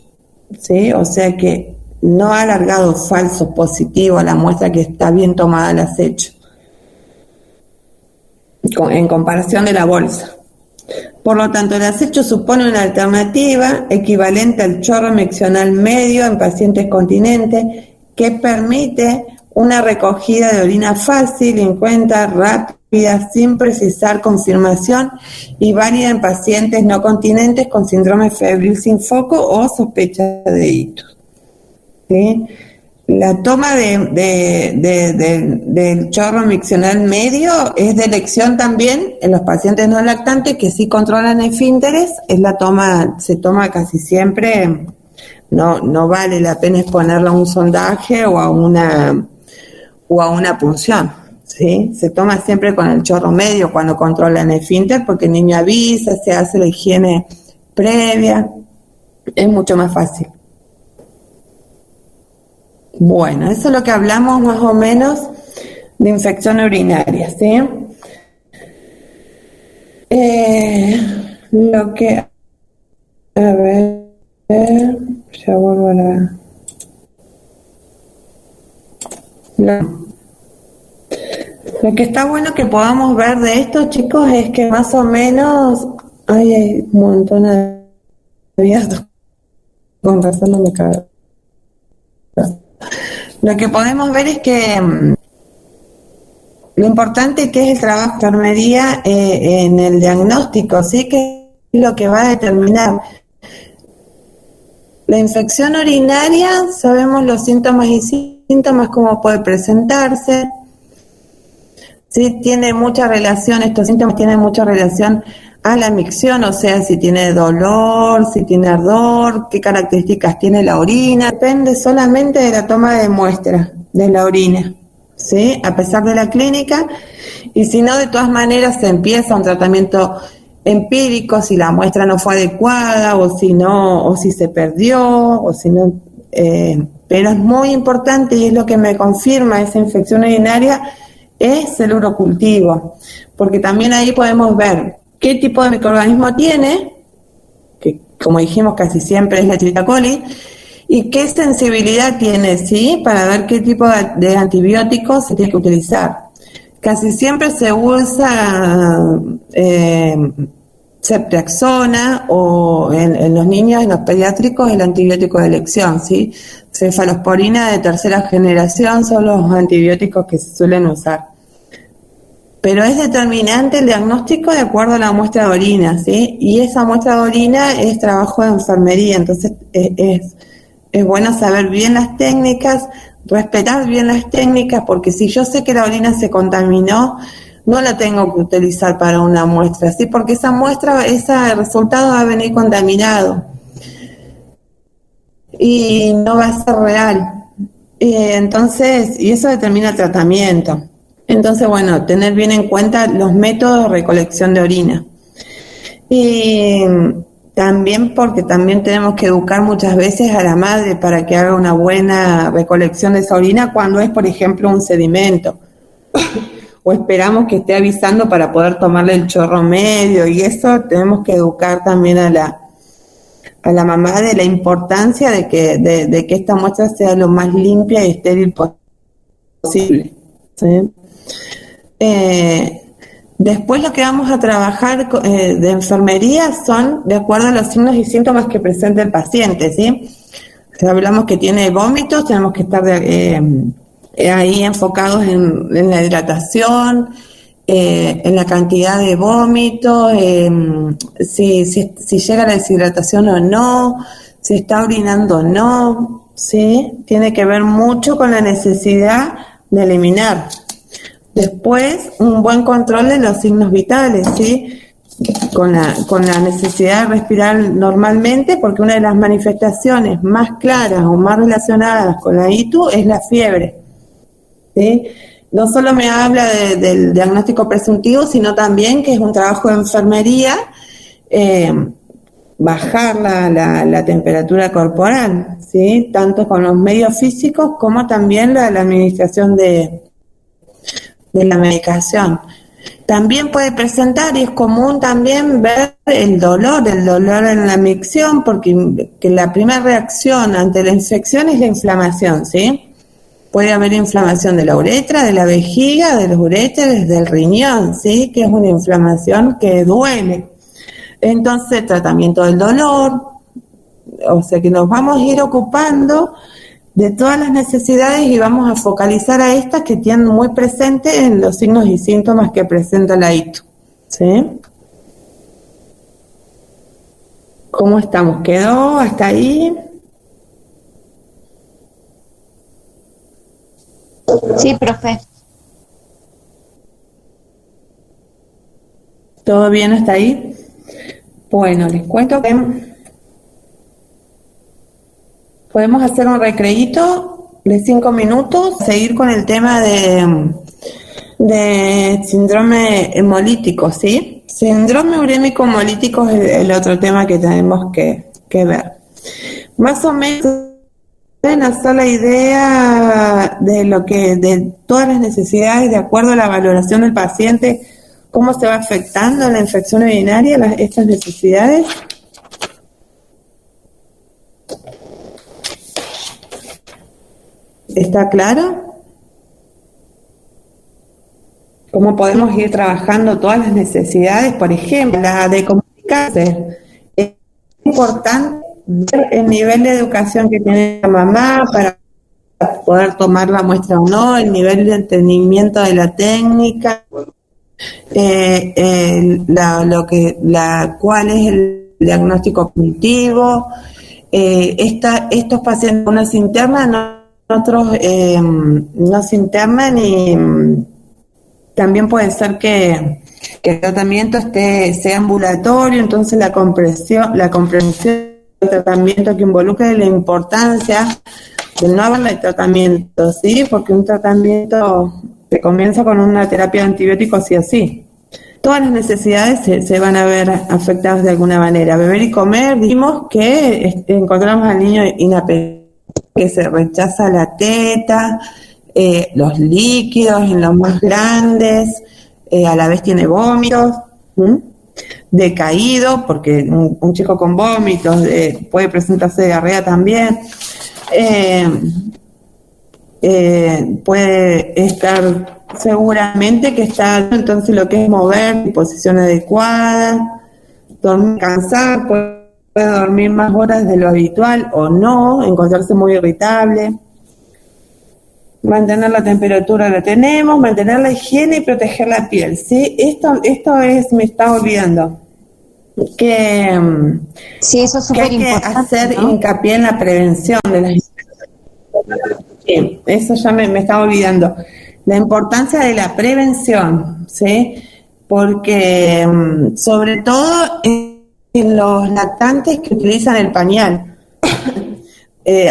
¿sí? O sea que no ha alargado falsos positivos a la muestra que está bien tomada el acecho, en comparación de la bolsa. Por lo tanto, el acecho supone una alternativa equivalente al chorro miccional medio en pacientes continentes, que permite una recogida de orina fácil, en cuenta, rápida, sin precisar confirmación, y válida en pacientes no continentes con síndrome febril sin foco o sospecha de itus, ¿sí? La toma del chorro miccional medio es de elección también en los pacientes no lactantes que sí controlan esfínteres. Se toma casi siempre, no vale la pena exponerla a un sondaje o a una punción, ¿sí? Se toma siempre con el chorro medio cuando controlan esfínter, porque el niño avisa, se hace la higiene previa, es mucho más fácil. Bueno, eso es lo que hablamos más o menos de infección urinaria, ¿sí? A ver, ya vuelvo a Lo que está bueno que podamos ver de esto, chicos, es que más o menos hay un montón de días con razón no me cago. Lo que podemos ver es que lo importante que es el trabajo de enfermería en el diagnóstico, ¿sí? Que es lo que va a determinar. La infección urinaria, sabemos los síntomas y síntomas, cómo puede presentarse. Sí, tiene mucha relación, estos síntomas tienen mucha relación a la micción, o sea, si tiene dolor, si tiene ardor, qué características tiene la orina. Depende solamente de la toma de muestra de la orina, ¿sí? A pesar de la clínica, y si no, de todas maneras se empieza un tratamiento empírico si la muestra no fue adecuada, o si no, o si se perdió, o si no, pero es muy importante, y es lo que me confirma esa infección urinaria, es el urocultivo, porque también ahí podemos ver qué tipo de microorganismo tiene, que como dijimos casi siempre es la Escherichia coli, y qué sensibilidad tiene, ¿sí? Para ver qué tipo de antibióticos se tiene que utilizar. Casi siempre se usa ceftriaxona, o en los niños, en los pediátricos, el antibiótico de elección, ¿sí? Cefalosporina de tercera generación son los antibióticos que se suelen usar. Pero es determinante el diagnóstico de acuerdo a la muestra de orina, ¿sí? Y esa muestra de orina es trabajo de enfermería, entonces es bueno saber bien las técnicas, respetar bien las técnicas, porque si yo sé que la orina se contaminó, no la tengo que utilizar para una muestra, ¿sí? Porque esa muestra, ese resultado va a venir contaminado y no va a ser real. Entonces, y eso determina el tratamiento. Entonces, bueno, tener bien en cuenta los métodos de recolección de orina. Y también porque también tenemos que educar muchas veces a la madre para que haga una buena recolección de esa orina cuando es, por ejemplo, un sedimento. O esperamos que esté avisando para poder tomarle el chorro medio, y eso tenemos que educar también a la mamá de la importancia de que esta muestra sea lo más limpia y estéril posible, ¿sí? Después lo que vamos a trabajar de enfermería son de acuerdo a los signos y síntomas que presenta el paciente, ¿sí? Si hablamos que tiene vómitos, tenemos que estar ahí enfocados en la hidratación, en la cantidad de vómitos, si llega la deshidratación o no, si está orinando o no, ¿sí? Tiene que ver mucho con la necesidad de eliminar. Después, un buen control de los signos vitales, ¿sí? Con la necesidad de respirar normalmente, porque una de las manifestaciones más claras o más relacionadas con la ITU es la fiebre, ¿sí? No solo me habla del diagnóstico presuntivo, sino también que es un trabajo de enfermería, bajar la temperatura corporal, ¿sí? Tanto con los medios físicos como también la administración de la medicación. También puede presentar, y es común también ver el dolor en la micción, porque que la primera reacción ante la infección es la inflamación, ¿sí? Puede haber inflamación de la uretra, de la vejiga, de los uréteres, del riñón, ¿sí? Que es una inflamación que duele. Entonces, tratamiento del dolor, o sea que nos vamos a ir ocupando de todas las necesidades y vamos a focalizar a estas que tienen muy presente en los signos y síntomas que presenta la ITU, ¿sí? ¿Cómo estamos? ¿Quedó hasta ahí? Sí, profe. ¿Todo bien hasta ahí? Bueno, les cuento que podemos hacer un recreíto de 5 minutos, seguir con el tema de síndrome hemolítico, ¿sí? Síndrome urémico hemolítico es el otro tema que tenemos que ver. Más o menos pueden hacer la idea de todas las necesidades de acuerdo a la valoración del paciente, cómo se va afectando la infección urinaria, estas necesidades. ¿Está claro? ¿Cómo podemos ir trabajando todas las necesidades? Por ejemplo, la de comunicarse. Es importante ver el nivel de educación que tiene la mamá para poder tomar la muestra o no, el nivel de entendimiento de la técnica, cuál es el diagnóstico puntivo. Estos pacientes, unos se internan, otros no se internan, y también puede ser que que el tratamiento sea ambulatorio, entonces la comprensión del tratamiento que involucre la importancia de no haber el tratamiento, ¿sí? Porque un tratamiento se comienza con una terapia de antibióticos sí o sí. Todas las necesidades se van a ver afectadas de alguna manera. Beber y comer, dijimos que encontramos al niño inapetente, que se rechaza la teta, los líquidos en los más grandes, a la vez tiene vómitos, decaído, porque un chico con vómitos puede presentarse diarrea también, puede estar seguramente que está, entonces lo que es mover en posición adecuada, dormir, cansar, puede dormir más horas de lo habitual o no, encontrarse muy irritable. Mantener la temperatura la tenemos, mantener la higiene y proteger la piel, ¿sí? Esto me estaba olvidando. Que Sí, eso es súper hay que importante, hacer ¿no? hincapié en la prevención de las infecciones. Sí, eso ya me estaba olvidando. La importancia de la prevención, ¿sí? Porque sobre todo en los lactantes que utilizan el pañal.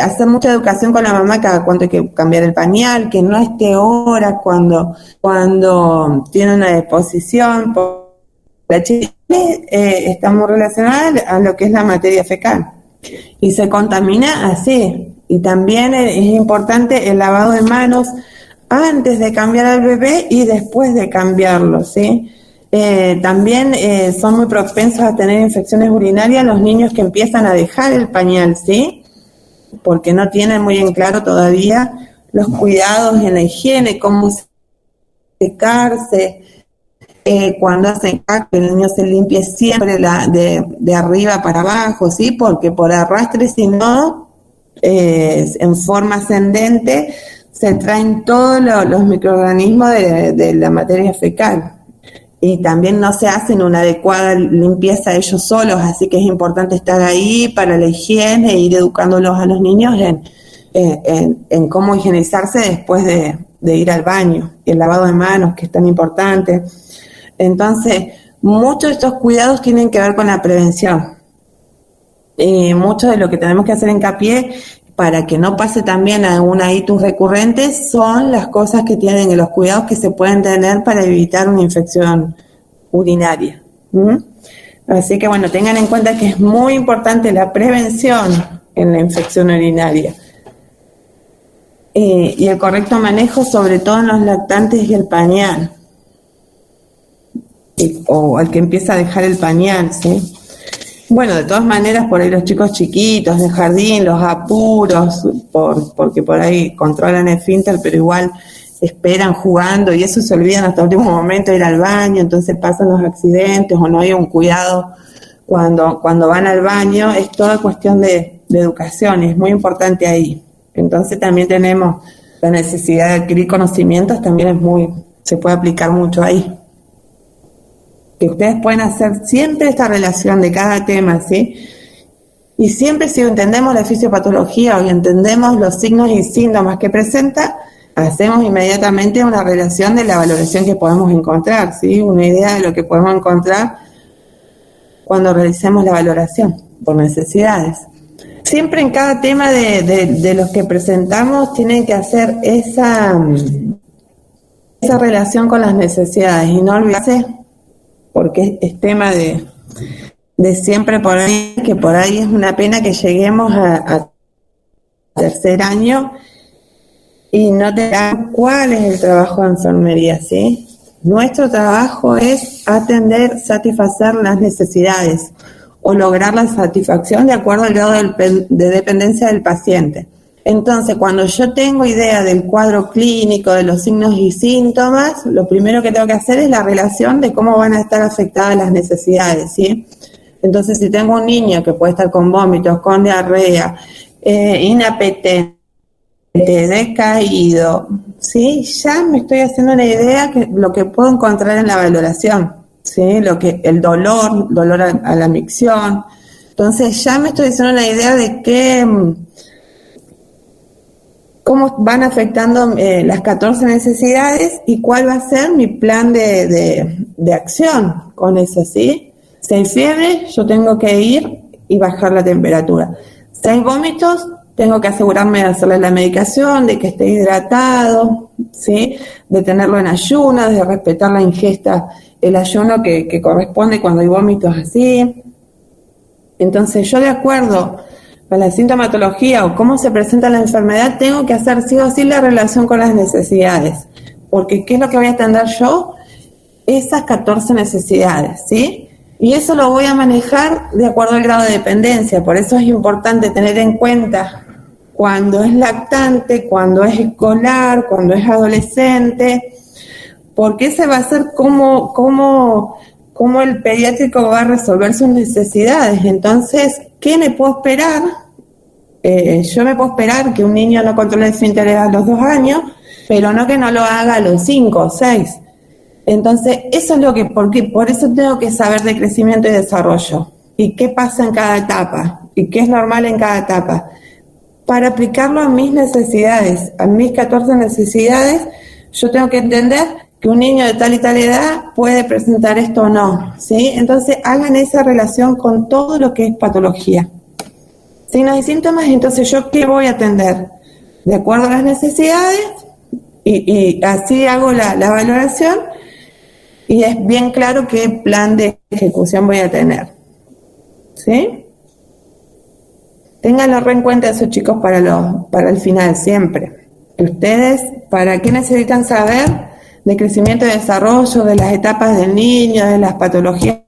Hacer mucha educación con la mamá cada cuánto hay que cambiar el pañal, que no esté hora cuando tiene una deposición. La chica está muy relacionada a lo que es la materia fecal y se contamina así. Y también es importante el lavado de manos antes de cambiar al bebé y después de cambiarlo, ¿sí? También son muy propensos a tener infecciones urinarias los niños que empiezan a dejar el pañal, ¿sí? Porque no tienen muy en claro todavía los cuidados en la higiene, cómo secarse, cuando hacen caca, el niño se limpie siempre de arriba para abajo, ¿sí? Porque por arrastre, si no, en forma ascendente, se traen todos los microorganismos de la materia fecal. Y también no se hacen una adecuada limpieza ellos solos, así que es importante estar ahí para la higiene e ir educándolos a los niños en cómo higienizarse después de ir al baño, y el lavado de manos, que es tan importante. Entonces, muchos de estos cuidados tienen que ver con la prevención. Mucho de lo que tenemos que hacer hincapié para que no pase también a una ictus recurrente son las cosas que tienen, los cuidados que se pueden tener para evitar una infección urinaria. Así que bueno, tengan en cuenta que es muy importante la prevención en la infección urinaria. Y el correcto manejo, sobre todo en los lactantes y el pañal. O al que empieza a dejar el pañal, ¿sí? Bueno, de todas maneras, por ahí los chicos chiquitos de jardín, los apuros, porque por ahí controlan el esfínter, pero igual esperan jugando y eso se olvidan hasta el último momento de ir al baño, entonces pasan los accidentes o no hay un cuidado cuando van al baño. Es toda cuestión de educación, es muy importante ahí. Entonces también tenemos la necesidad de adquirir conocimientos, también se puede aplicar mucho ahí. Que ustedes pueden hacer siempre esta relación de cada tema, ¿sí? Y siempre, si entendemos la fisiopatología o entendemos los signos y síntomas que presenta, hacemos inmediatamente una relación de la valoración que podemos encontrar, ¿sí? Una idea de lo que podemos encontrar cuando realicemos la valoración por necesidades. Siempre en cada tema de los que presentamos tienen que hacer esa relación con las necesidades y no olvidarse, porque es tema de siempre por ahí, que por ahí es una pena que lleguemos a tercer año y no tengamos cuál es el trabajo de enfermería, ¿sí? Nuestro trabajo es atender, satisfacer las necesidades o lograr la satisfacción de acuerdo al grado de dependencia del paciente. Entonces, cuando yo tengo idea del cuadro clínico, de los signos y síntomas, lo primero que tengo que hacer es la relación de cómo van a estar afectadas las necesidades, ¿sí? Entonces, si tengo un niño que puede estar con vómitos, con diarrea, inapetente, decaído, ¿sí? Ya me estoy haciendo una idea de lo que puedo encontrar en la valoración, ¿sí? El dolor a la micción. Entonces, ya me estoy haciendo una idea de qué cómo van afectando las 14 necesidades y cuál va a ser mi plan de acción con eso, ¿sí? Si hay fiebre, yo tengo que ir y bajar la temperatura. Si hay vómitos, tengo que asegurarme de hacerle la medicación, de que esté hidratado, ¿sí? De tenerlo en ayunas, de respetar la ingesta, el ayuno que corresponde cuando hay vómitos así. Entonces yo, de acuerdo a la sintomatología o cómo se presenta la enfermedad, tengo que hacer sí o sí la relación con las necesidades. Porque ¿qué es lo que voy a atender yo? Esas 14 necesidades, ¿sí? Y eso lo voy a manejar de acuerdo al grado de dependencia. Por eso es importante tener en cuenta cuando es lactante, cuando es escolar, cuando es adolescente, porque ese va a ser cómo el pediátrico va a resolver sus necesidades. Entonces, ¿qué me puedo esperar? Yo me puedo esperar que un niño no controle su interés a los 2 años, pero no que no lo haga a los 5 o 6. Entonces, eso es lo que, por eso tengo que saber de crecimiento y desarrollo, y qué pasa en cada etapa, y qué es normal en cada etapa, para aplicarlo a mis necesidades, a mis 14 necesidades. Yo tengo que entender que un niño de tal y tal edad puede presentar esto o no, ¿sí? Entonces, hagan esa relación con todo lo que es patología. Signos y síntomas, entonces, ¿yo qué voy a atender? De acuerdo a las necesidades, y así hago la valoración, y es bien claro qué plan de ejecución voy a tener, ¿sí? Ténganlo en cuenta esos chicos para el final siempre. Ustedes, ¿para qué necesitan saber de crecimiento y desarrollo, de las etapas del niño, de las patologías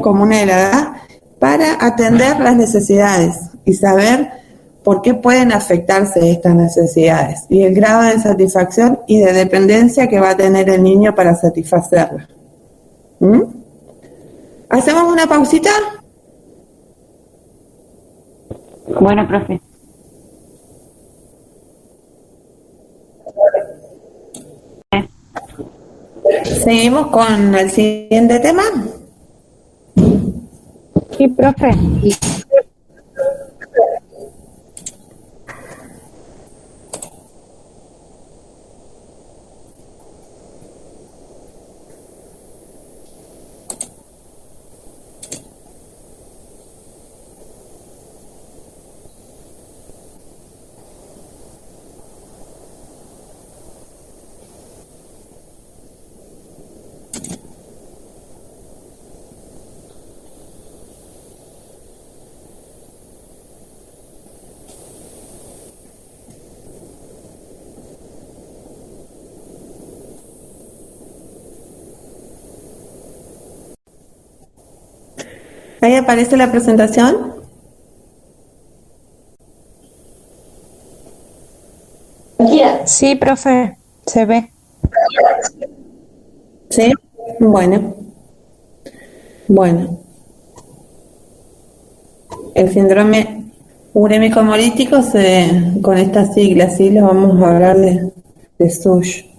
comunes de la edad? Para atender las necesidades y saber por qué pueden afectarse estas necesidades y el grado de satisfacción y de dependencia que va a tener el niño para satisfacerla. ¿Hacemos una pausita? Bueno, profe. Seguimos con el siguiente tema. Sí, profe. Ahí aparece la presentación. Sí, profe, se ve. Sí, bueno. El síndrome urémico hemolítico con estas siglas, ¿sí? Lo vamos a hablar de SUSH.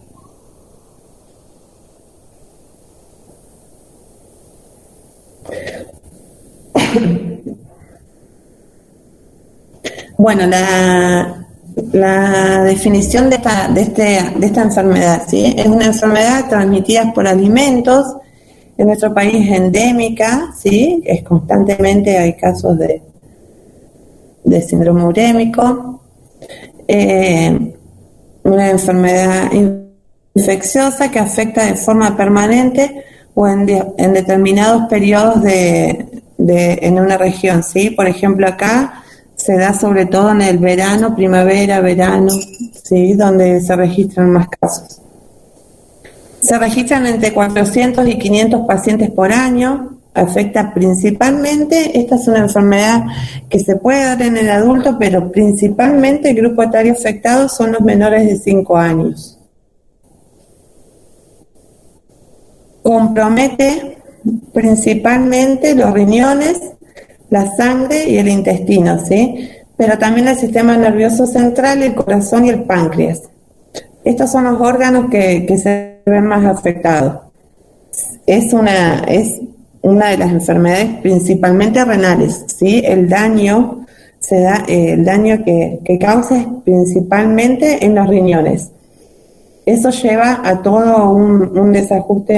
Bueno, la definición de esta enfermedad, ¿sí? Es una enfermedad transmitida por alimentos. En nuestro país es endémica, ¿sí? Es constantemente hay casos de síndrome urémico. Una enfermedad infecciosa que afecta de forma permanente o en determinados periodos en una región, ¿sí? Por ejemplo, acá se da sobre todo en el verano, primavera, verano, ¿sí? Donde se registran más casos. Se registran entre 400 y 500 pacientes por año. Afecta principalmente, esta es una enfermedad que se puede dar en el adulto, pero principalmente el grupo etario afectado son los menores de 5 años. Compromete principalmente los riñones, la sangre y el intestino, ¿sí? Pero también el sistema nervioso central, el corazón y el páncreas. Estos son los órganos que se ven más afectados. Es una de las enfermedades principalmente renales, ¿sí? El daño se da el daño que causa es principalmente en los riñones. Eso lleva a todo un desajuste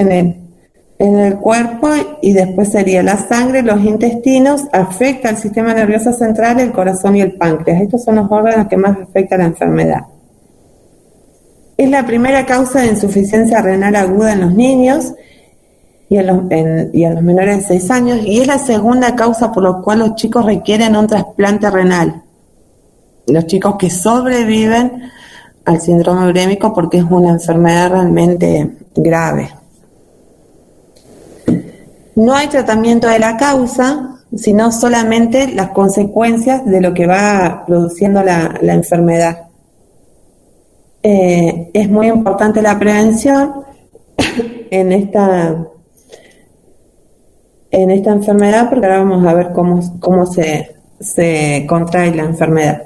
en el cuerpo, y después sería la sangre, los intestinos, afecta al sistema nervioso central, el corazón y el páncreas. Estos son los órganos que más afecta la enfermedad. Es la primera causa de insuficiencia renal aguda en los niños y en los menores de 6 años, y es la segunda causa por la cual los chicos requieren un trasplante renal. Los chicos que sobreviven al síndrome urémico, porque es una enfermedad realmente grave. No hay tratamiento de la causa, sino solamente las consecuencias de lo que va produciendo la enfermedad. Es muy importante la prevención en esta enfermedad, porque ahora vamos a ver cómo se contrae la enfermedad.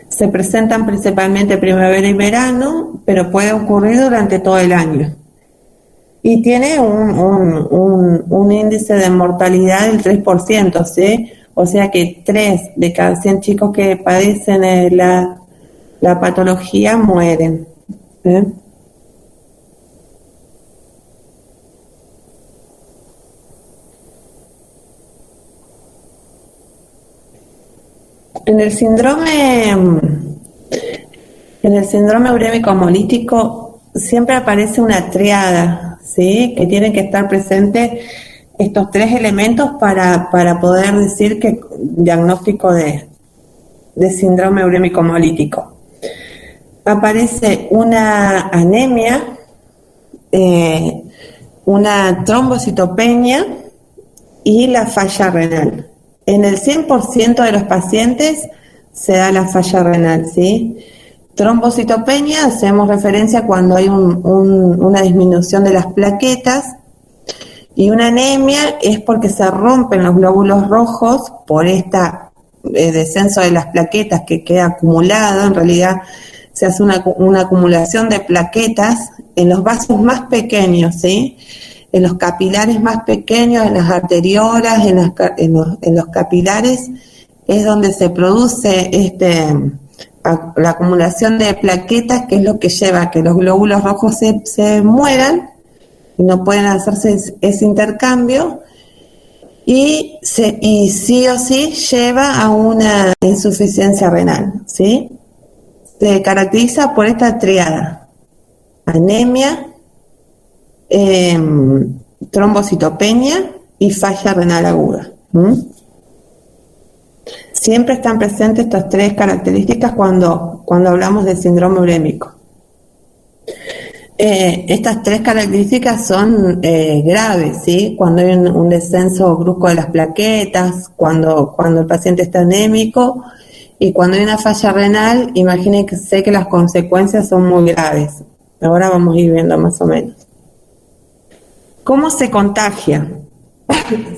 Se presentan principalmente primavera y verano, pero puede ocurrir durante todo el año. Y tiene un índice de mortalidad del 3%, ¿sí? O sea que 3 de cada 100 chicos que padecen la patología mueren. En el síndrome urémico hemolítico siempre aparece una triada, ¿sí? Que tienen que estar presentes estos 3 elementos para poder decir que diagnóstico de síndrome urémico hemolítico. Aparece una anemia, una trombocitopenia y la falla renal. En el 100% de los pacientes se da la falla renal, ¿sí? Trombocitopenia, hacemos referencia cuando hay una disminución de las plaquetas, y una anemia es porque se rompen los glóbulos rojos por descenso de las plaquetas que queda acumulado. En realidad se hace una acumulación de plaquetas en los vasos más pequeños, ¿sí? En los capilares más pequeños, en las arteriolas, en los capilares, es donde se produce la acumulación de plaquetas, que es lo que lleva a que los glóbulos rojos se mueran y no pueden hacerse ese intercambio, y sí o sí lleva a una insuficiencia renal, ¿sí? Se caracteriza por esta triada: anemia, trombocitopenia y falla renal aguda. Siempre están presentes estas 3 características cuando hablamos de síndrome urémico. Estas 3 características son graves, ¿sí? Cuando hay un descenso brusco de las plaquetas, cuando el paciente está anémico, y cuando hay una falla renal, imagínense que las consecuencias son muy graves. Ahora vamos a ir viendo más o menos. ¿Cómo se contagia?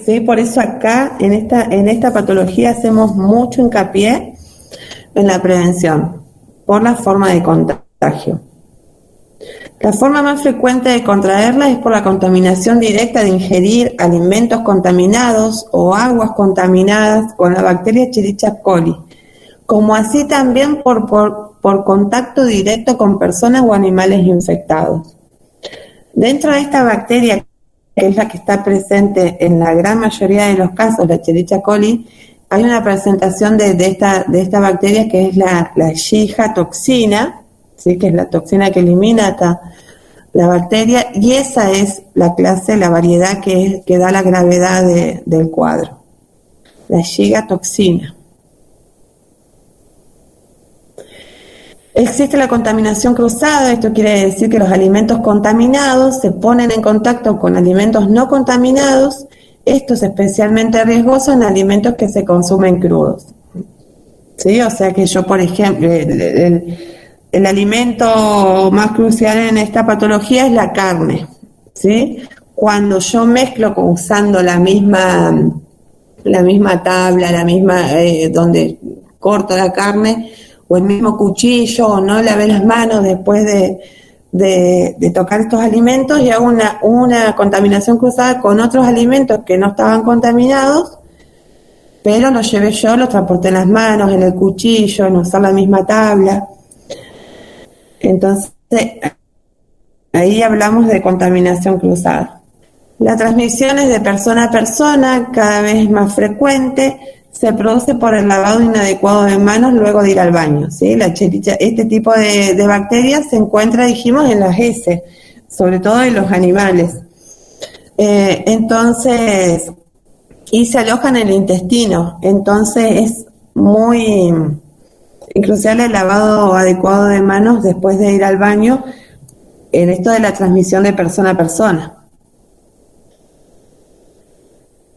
¿Sí? Por eso acá, en esta patología, hacemos mucho hincapié en la prevención, por la forma de contagio. La forma más frecuente de contraerla es por la contaminación directa de ingerir alimentos contaminados o aguas contaminadas con la bacteria Escherichia coli, como así también por contacto directo con personas o animales infectados. Dentro de esta bacteria, que es la que está presente en la gran mayoría de los casos, la Escherichia coli, hay una presentación de esta bacteria, que es la Shiga toxina, ¿sí? Que es la toxina que elimina la bacteria, y esa es la clase, la variedad que da la gravedad del cuadro, la Shiga toxina. Existe la contaminación cruzada. Esto quiere decir que los alimentos contaminados se ponen en contacto con alimentos no contaminados. Esto es especialmente riesgoso en alimentos que se consumen crudos, ¿sí? O sea que yo, por ejemplo, el alimento más crucial en esta patología es la carne, ¿sí? Cuando yo mezclo usando la misma tabla, donde corto la carne, o el mismo cuchillo, o no lavé las manos después de tocar estos alimentos, y hago una contaminación cruzada con otros alimentos que no estaban contaminados, pero lo llevé yo, lo transporté en las manos, en el cuchillo, en usar la misma tabla. Entonces, ahí hablamos de contaminación cruzada. La transmisión es de persona a persona, cada vez más frecuente, se produce por el lavado inadecuado de manos luego de ir al baño, ¿sí? Este tipo de bacterias se encuentra, dijimos, en las heces, sobre todo en los animales. Entonces, y se alojan en el intestino, entonces es muy crucial el lavado adecuado de manos después de ir al baño en esto de la transmisión de persona a persona.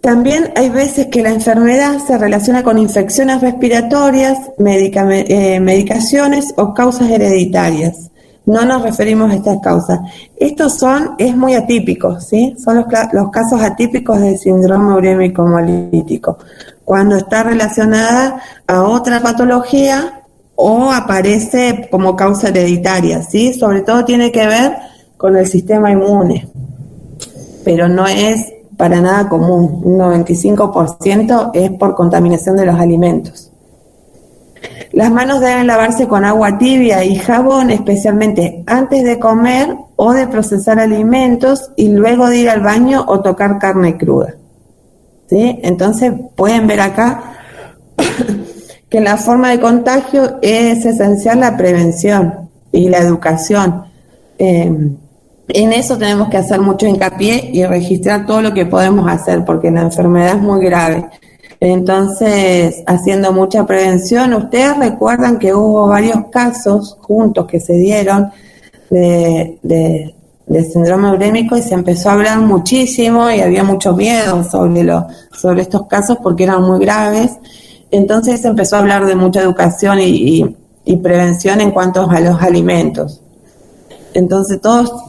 También hay veces que la enfermedad se relaciona con infecciones respiratorias, medicaciones o causas hereditarias. No nos referimos a estas causas. Estos es muy atípicos, ¿sí? Son los casos atípicos del síndrome urémico hemolítico, cuando está relacionada a otra patología o aparece como causa hereditaria, ¿sí? Sobre todo tiene que ver con el sistema inmune, pero no es para nada común. Un 95% es por contaminación de los alimentos. Las manos deben lavarse con agua tibia y jabón, especialmente antes de comer o de procesar alimentos y luego de ir al baño o tocar carne cruda, ¿sí? Entonces pueden ver acá que en la forma de contagio es esencial la prevención y la educación. En eso tenemos que hacer mucho hincapié y registrar todo lo que podemos hacer, porque la enfermedad es muy grave. Entonces, haciendo mucha prevención, ustedes recuerdan que hubo varios casos juntos que se dieron de síndrome urémico y se empezó a hablar muchísimo y había mucho miedo sobre estos casos porque eran muy graves. Entonces se empezó a hablar de mucha educación y prevención en cuanto a los alimentos. Entonces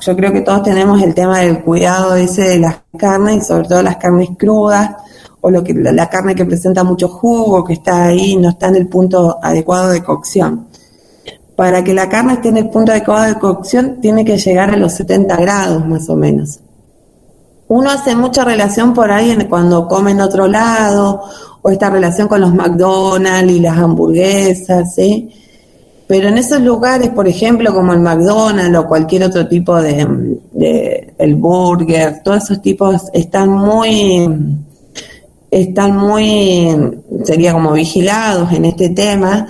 yo creo que todos tenemos el tema del cuidado ese de las carnes y sobre todo las carnes crudas o la carne que presenta mucho jugo, que está ahí, no está en el punto adecuado de cocción. Para que la carne esté en el punto adecuado de cocción tiene que llegar a los 70 grados más o menos. Uno hace mucha relación por ahí cuando come en otro lado o esta relación con los McDonald's y las hamburguesas, ¿sí? Pero en esos lugares, por ejemplo, como el McDonald's o cualquier otro tipo el burger, todos esos tipos están muy, sería como vigilados en este tema,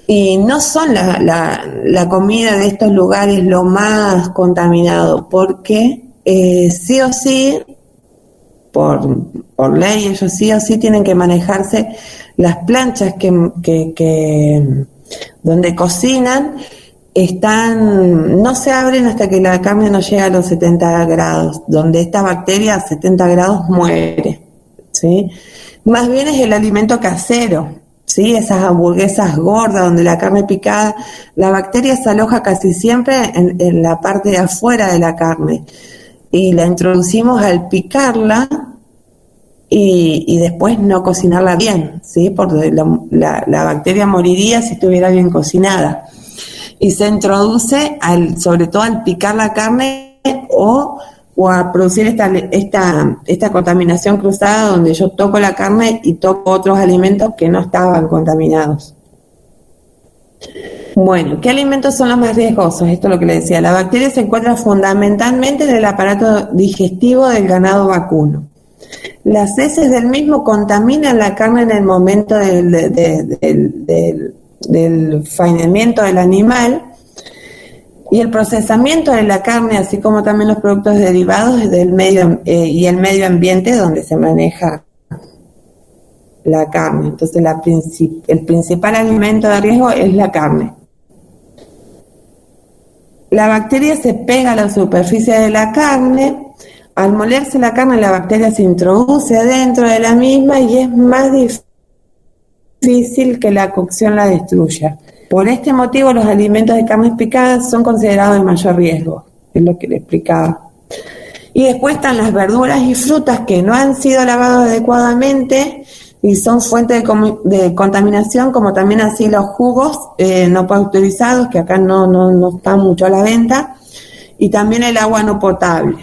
y no son la comida de estos lugares lo más contaminado, porque sí o sí, por ley, ellos sí o sí tienen que manejarse las planchas que donde cocinan, no se abren hasta que la carne no llega a los 70 grados, donde esta bacteria a 70 grados muere, ¿sí? Más bien es el alimento casero, ¿sí? Esas hamburguesas gordas donde la carne picada, la bacteria se aloja casi siempre en la parte de afuera de la carne y la introducimos al picarla y después no cocinarla bien, ¿sí? Porque la bacteria moriría si estuviera bien cocinada. Y se introduce sobre todo al picar la carne o a producir esta contaminación cruzada donde yo toco la carne y toco otros alimentos que no estaban contaminados. Bueno, ¿qué alimentos son los más riesgosos? Esto es lo que le decía. La bacteria se encuentra fundamentalmente en el aparato digestivo del ganado vacuno. Las heces del mismo contaminan la carne en el momento del faenamiento del animal y el procesamiento de la carne, así como también los productos derivados del medio y el medio ambiente donde se maneja la carne. Entonces el principal alimento de riesgo es la carne. La bacteria se pega a la superficie de la carne. Al molerse la carne, la bacteria se introduce dentro de la misma y es más difícil que la cocción la destruya. Por este motivo, los alimentos de carnes picadas son considerados de mayor riesgo, es lo que le explicaba. Y después están las verduras y frutas que no han sido lavadas adecuadamente y son fuente de contaminación, como también así los jugos no pasteurizados, que acá no están mucho a la venta, y también el agua no potable.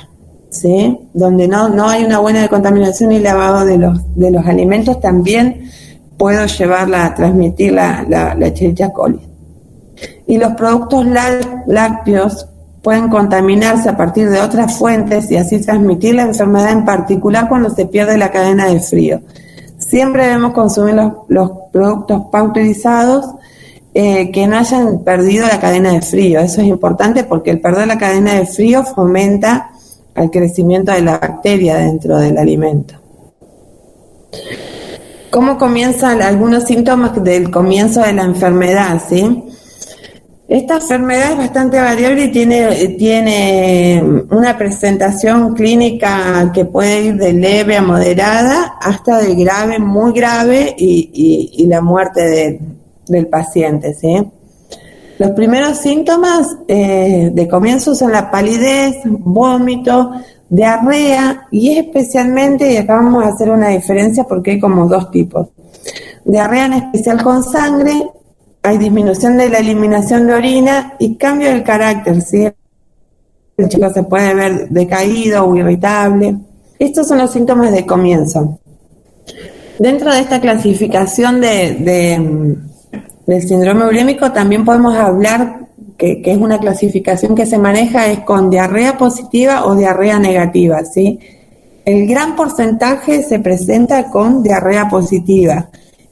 ¿sí? Donde no hay una buena contaminación y lavado de los alimentos, también puedo transmitir la Escherichia coli. Y los productos lácteos pueden contaminarse a partir de otras fuentes y así transmitir la enfermedad, en particular cuando se pierde la cadena de frío. Siempre debemos consumir los productos pasteurizados que no hayan perdido la cadena de frío. Eso es importante porque el perder la cadena de frío fomenta el crecimiento de la bacteria dentro del alimento. ¿Cómo comienzan algunos síntomas del comienzo de la enfermedad? ¿Sí? Esta enfermedad es bastante variable y tiene una presentación clínica que puede ir de leve a moderada hasta de grave, muy grave y la muerte del paciente, ¿sí? Los primeros síntomas de comienzo son la palidez, vómito, diarrea y especialmente, y acá vamos a hacer una diferencia porque hay como dos tipos. Diarrea en especial con sangre. Hay disminución de la eliminación de orina y cambio del carácter, ¿sí? El chico se puede ver decaído o irritable. Estos son los síntomas de comienzo. Dentro de esta clasificación del síndrome urémico también podemos hablar que es una clasificación que se maneja es con diarrea positiva o diarrea negativa, ¿sí? El gran porcentaje se presenta con diarrea positiva.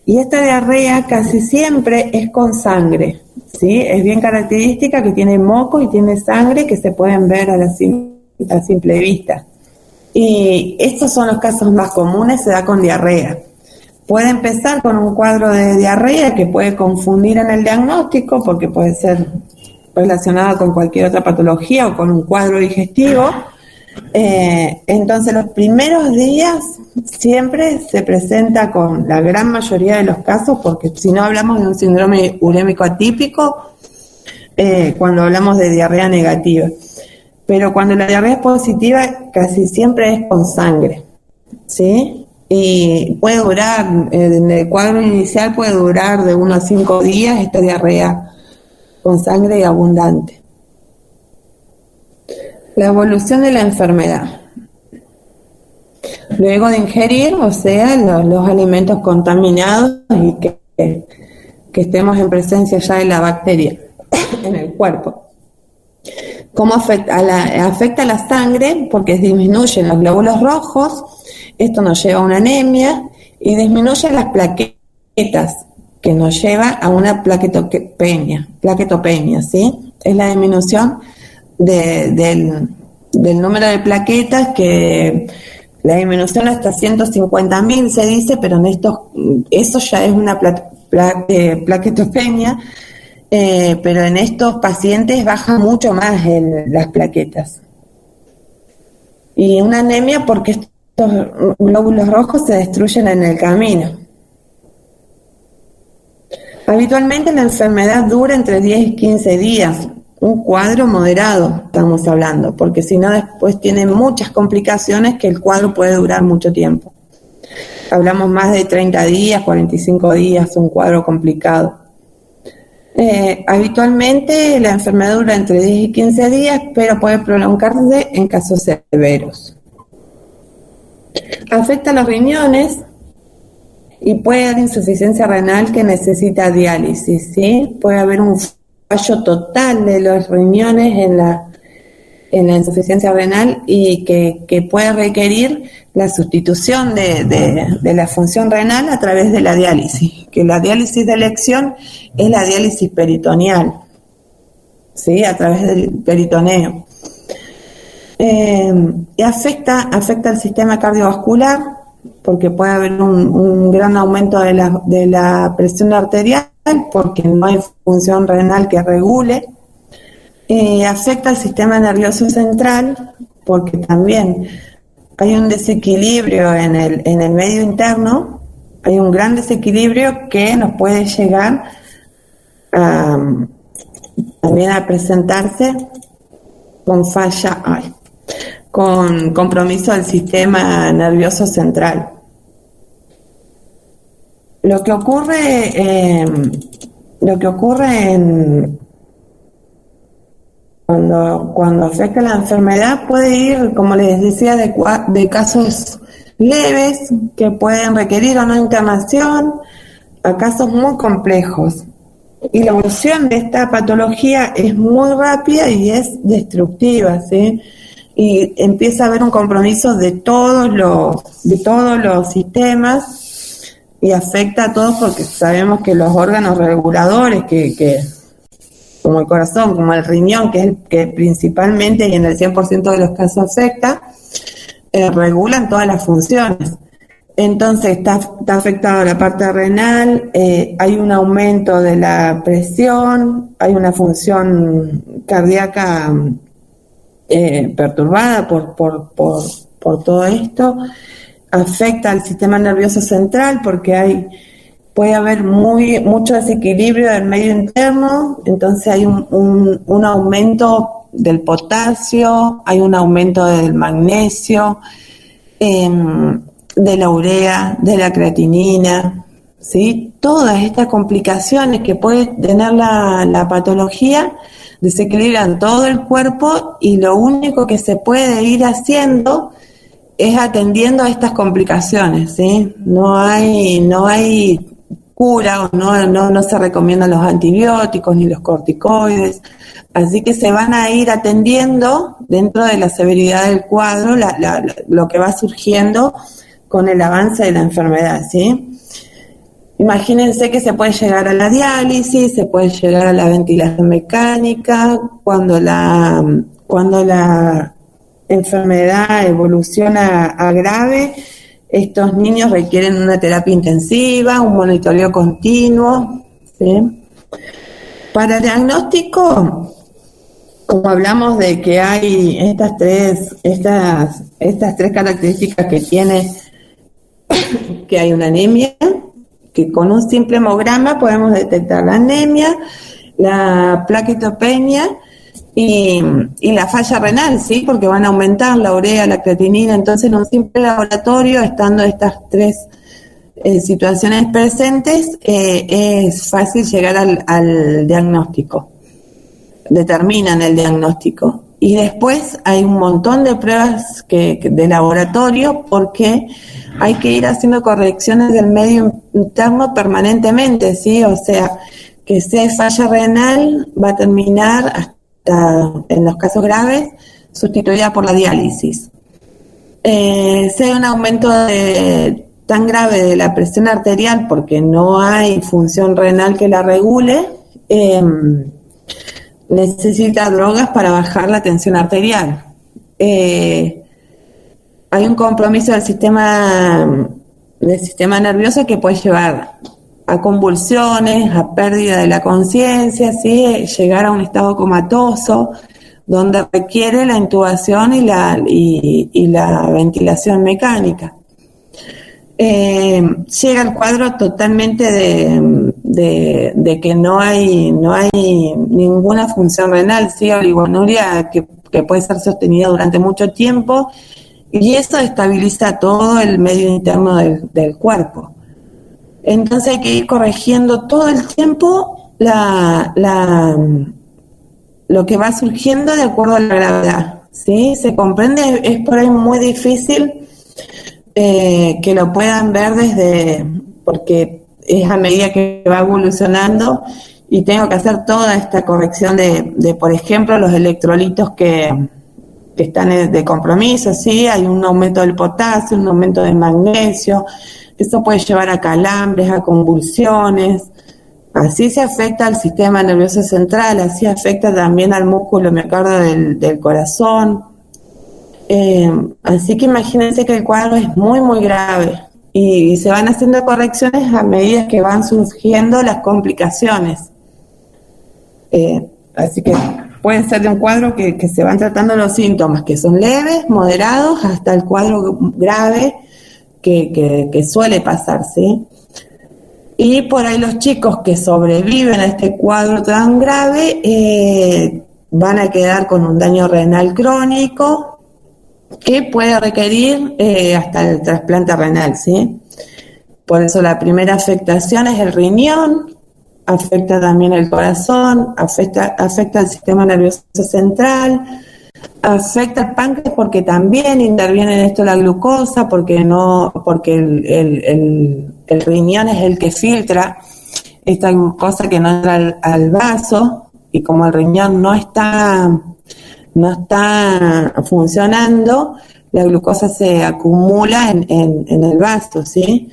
Y esta diarrea casi siempre es con sangre, ¿sí? Es bien característica que tiene moco y tiene sangre que se pueden ver a simple vista. Y estos son los casos más comunes, se da con diarrea. Puede empezar con un cuadro de diarrea que puede confundir en el diagnóstico porque puede ser relacionado con cualquier otra patología o con un cuadro digestivo. Entonces los primeros días siempre se presenta con la gran mayoría de los casos, porque si no hablamos de un síndrome urémico atípico cuando hablamos de diarrea negativa, pero cuando la diarrea es positiva casi siempre es con sangre, ¿sí? Y puede durar, en el cuadro inicial puede durar de 1 a 5 días esta diarrea con sangre y abundante. La evolución de la enfermedad. Luego de ingerir, o sea, los alimentos contaminados y que estemos en presencia ya de la bacteria en el cuerpo. ¿Cómo afecta a la sangre? Porque disminuyen los glóbulos rojos, esto nos lleva a una anemia y disminuye las plaquetas, que nos lleva a una plaquetopenia, ¿sí? Es la disminución del número de plaquetas, que la disminución hasta 150.000 se dice, pero eso ya es una plaquetopenia, pero en estos pacientes baja mucho más las plaquetas. Y una anemia porque estos glóbulos rojos se destruyen en el camino. Habitualmente la enfermedad dura entre 10 y 15 días, un cuadro moderado estamos hablando, porque si no después tiene muchas complicaciones que el cuadro puede durar mucho tiempo. Hablamos más de 30 días, 45 días, un cuadro complicado. Habitualmente la enfermedad dura entre 10 y 15 días, pero puede prolongarse en casos severos. Afecta a los riñones y puede haber insuficiencia renal que necesita diálisis, ¿sí? Puede haber un fallo total de los riñones en la insuficiencia renal y que puede requerir la sustitución de la función renal a través de la diálisis, que la diálisis de elección es la diálisis peritoneal, ¿sí? A través del peritoneo. Y afecta al sistema cardiovascular porque puede haber un gran aumento de la presión arterial porque no hay función renal que regule. Afecta al sistema nervioso central porque también hay un desequilibrio en el medio interno, hay un gran desequilibrio que nos puede llegar también a presentarse con falla, con compromiso del sistema nervioso central. Lo que ocurre cuando afecta la enfermedad puede ir, como les decía, de casos leves que pueden requerir o no internación a casos muy complejos. Y la evolución de esta patología es muy rápida y es destructiva, ¿sí? Y empieza a haber un compromiso de todos los sistemas y afecta a todos porque sabemos que los órganos reguladores, que como el corazón, como el riñón, que es el que principalmente y en el 100% de los casos afecta, regulan todas las funciones. Entonces está afectada la parte renal, hay un aumento de la presión, hay una función cardíaca perturbada por todo esto, afecta al sistema nervioso central porque puede haber mucho desequilibrio del medio interno, entonces hay un aumento del potasio, hay un aumento del magnesio, de la urea, de la creatinina, ¿sí? Todas estas complicaciones que puede tener la patología desequilibran todo el cuerpo y lo único que se puede ir haciendo es atendiendo a estas complicaciones, ¿sí? No hay cura, o no se recomiendan los antibióticos ni los corticoides, así que se van a ir atendiendo dentro de la severidad del cuadro, lo que va surgiendo con el avance de la enfermedad, ¿sí? Imagínense que se puede llegar a la diálisis, se puede llegar a la ventilación mecánica, cuando la enfermedad evoluciona a grave, estos niños requieren una terapia intensiva, un monitoreo continuo, ¿sí? Para el diagnóstico, como hablamos de que hay estas tres características que tiene, que hay una anemia, que con un simple hemograma podemos detectar la anemia, la plaquetopenia y la falla renal, ¿sí? Porque van a aumentar la urea, la creatinina, entonces en un simple laboratorio, estando estas tres situaciones presentes, es fácil llegar al diagnóstico, determinan el diagnóstico. Y después hay un montón de pruebas de laboratorio porque hay que ir haciendo correcciones del medio interno permanentemente, ¿sí? O sea, que si hay falla renal va a terminar hasta, en los casos graves, sustituida por la diálisis. Si hay un aumento tan grave de la presión arterial porque no hay función renal que la regule, necesita drogas para bajar la tensión arterial. Hay un compromiso del sistema nervioso que puede llevar a convulsiones, a pérdida de la conciencia, ¿sí? Llegar a un estado comatoso, donde requiere la intubación y la ventilación mecánica. Llega el cuadro totalmente de que no hay ninguna función renal, ¿sí? Oligonuria que puede ser sostenida durante mucho tiempo, y eso estabiliza todo el medio interno del cuerpo. Entonces hay que ir corrigiendo todo el tiempo lo que va surgiendo de acuerdo a la gravedad, ¿sí? Se comprende, es por ahí muy difícil que lo puedan ver porque es a medida que va evolucionando y tengo que hacer toda esta corrección de por ejemplo, los electrolitos que están de compromiso, ¿sí? Hay un aumento del potasio, un aumento del magnesio, eso puede llevar a calambres, a convulsiones, así se afecta al sistema nervioso central, así afecta también al músculo miocardio del corazón, así que imagínense que el cuadro es muy muy grave y se van haciendo correcciones a medida que van surgiendo las complicaciones, así que puede ser de un cuadro que se van tratando los síntomas, que son leves, moderados, hasta el cuadro grave que suele pasar, ¿sí? Y por ahí los chicos que sobreviven a este cuadro tan grave van a quedar con un daño renal crónico que puede requerir hasta el trasplante renal, ¿sí? Por eso la primera afectación es el riñón, afecta también el corazón, afecta el sistema nervioso central, afecta el páncreas porque también interviene en esto la glucosa, porque el riñón es el que filtra esta glucosa que no entra al vaso, y como el riñón no está funcionando, la glucosa se acumula en el vaso, ¿sí?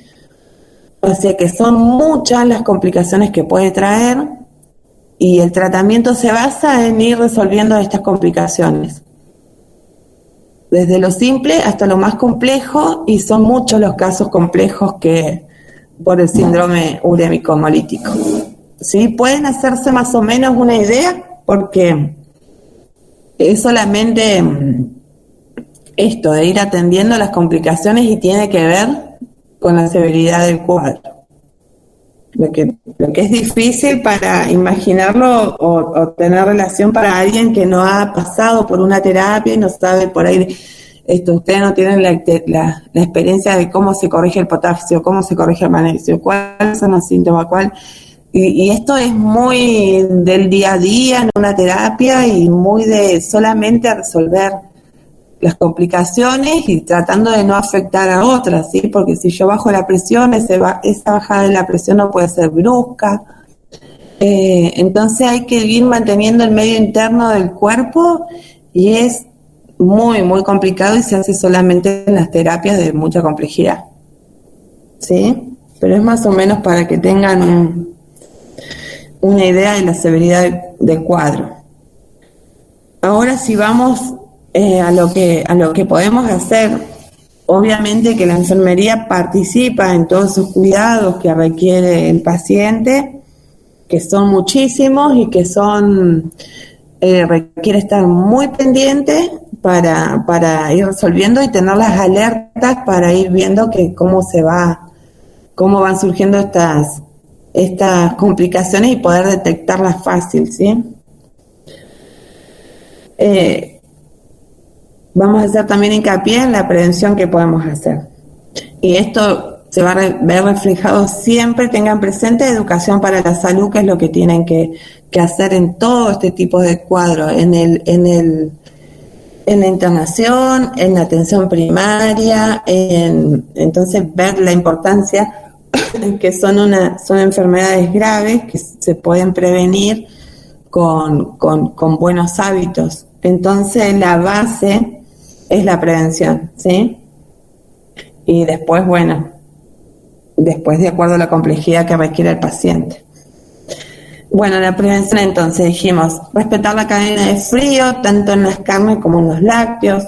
O sea que son muchas las complicaciones que puede traer, y el tratamiento se basa en ir resolviendo estas complicaciones, desde lo simple hasta lo más complejo, y son muchos los casos complejos que por el síndrome urémico hemolítico. ¿Sí? Pueden hacerse más o menos una idea, porque es solamente esto de ir atendiendo las complicaciones, y tiene que ver con la severidad del cuadro. Lo que es difícil para imaginarlo o tener relación para alguien que no ha pasado por una terapia y no sabe por ahí, ustedes no tienen la experiencia de cómo se corrige el potasio, cómo se corrige el magnesio, cuáles son los síntomas, y esto es muy del día a día en una terapia, y muy de solamente resolver las complicaciones y tratando de no afectar a otras, ¿sí? Porque si yo bajo la presión, esa bajada de la presión no puede ser brusca. Entonces hay que ir manteniendo el medio interno del cuerpo, y es muy, muy complicado, y se hace solamente en las terapias de mucha complejidad, ¿sí? Pero es más o menos para que tengan una idea de la severidad del cuadro. Ahora, si vamos a lo que podemos hacer, obviamente que la enfermería participa en todos esos cuidados que requiere el paciente, que son muchísimos, y que requiere estar muy pendiente para ir resolviendo y tener las alertas para ir viendo que cómo van surgiendo estas complicaciones, y poder detectarlas fácil, ¿sí? Vamos a hacer también hincapié en la prevención que podemos hacer. Y esto se va a ver reflejado siempre. Tengan presente educación para la salud, que es lo que tienen que hacer en todo este tipo de cuadros, en la internación, en la atención primaria, entonces ver la importancia que son enfermedades graves que se pueden prevenir con buenos hábitos. Entonces la base es la prevención, ¿sí? Y después, de acuerdo a la complejidad que requiere el paciente. Bueno, la prevención, entonces dijimos, respetar la cadena de frío, tanto en las carnes como en los lácteos.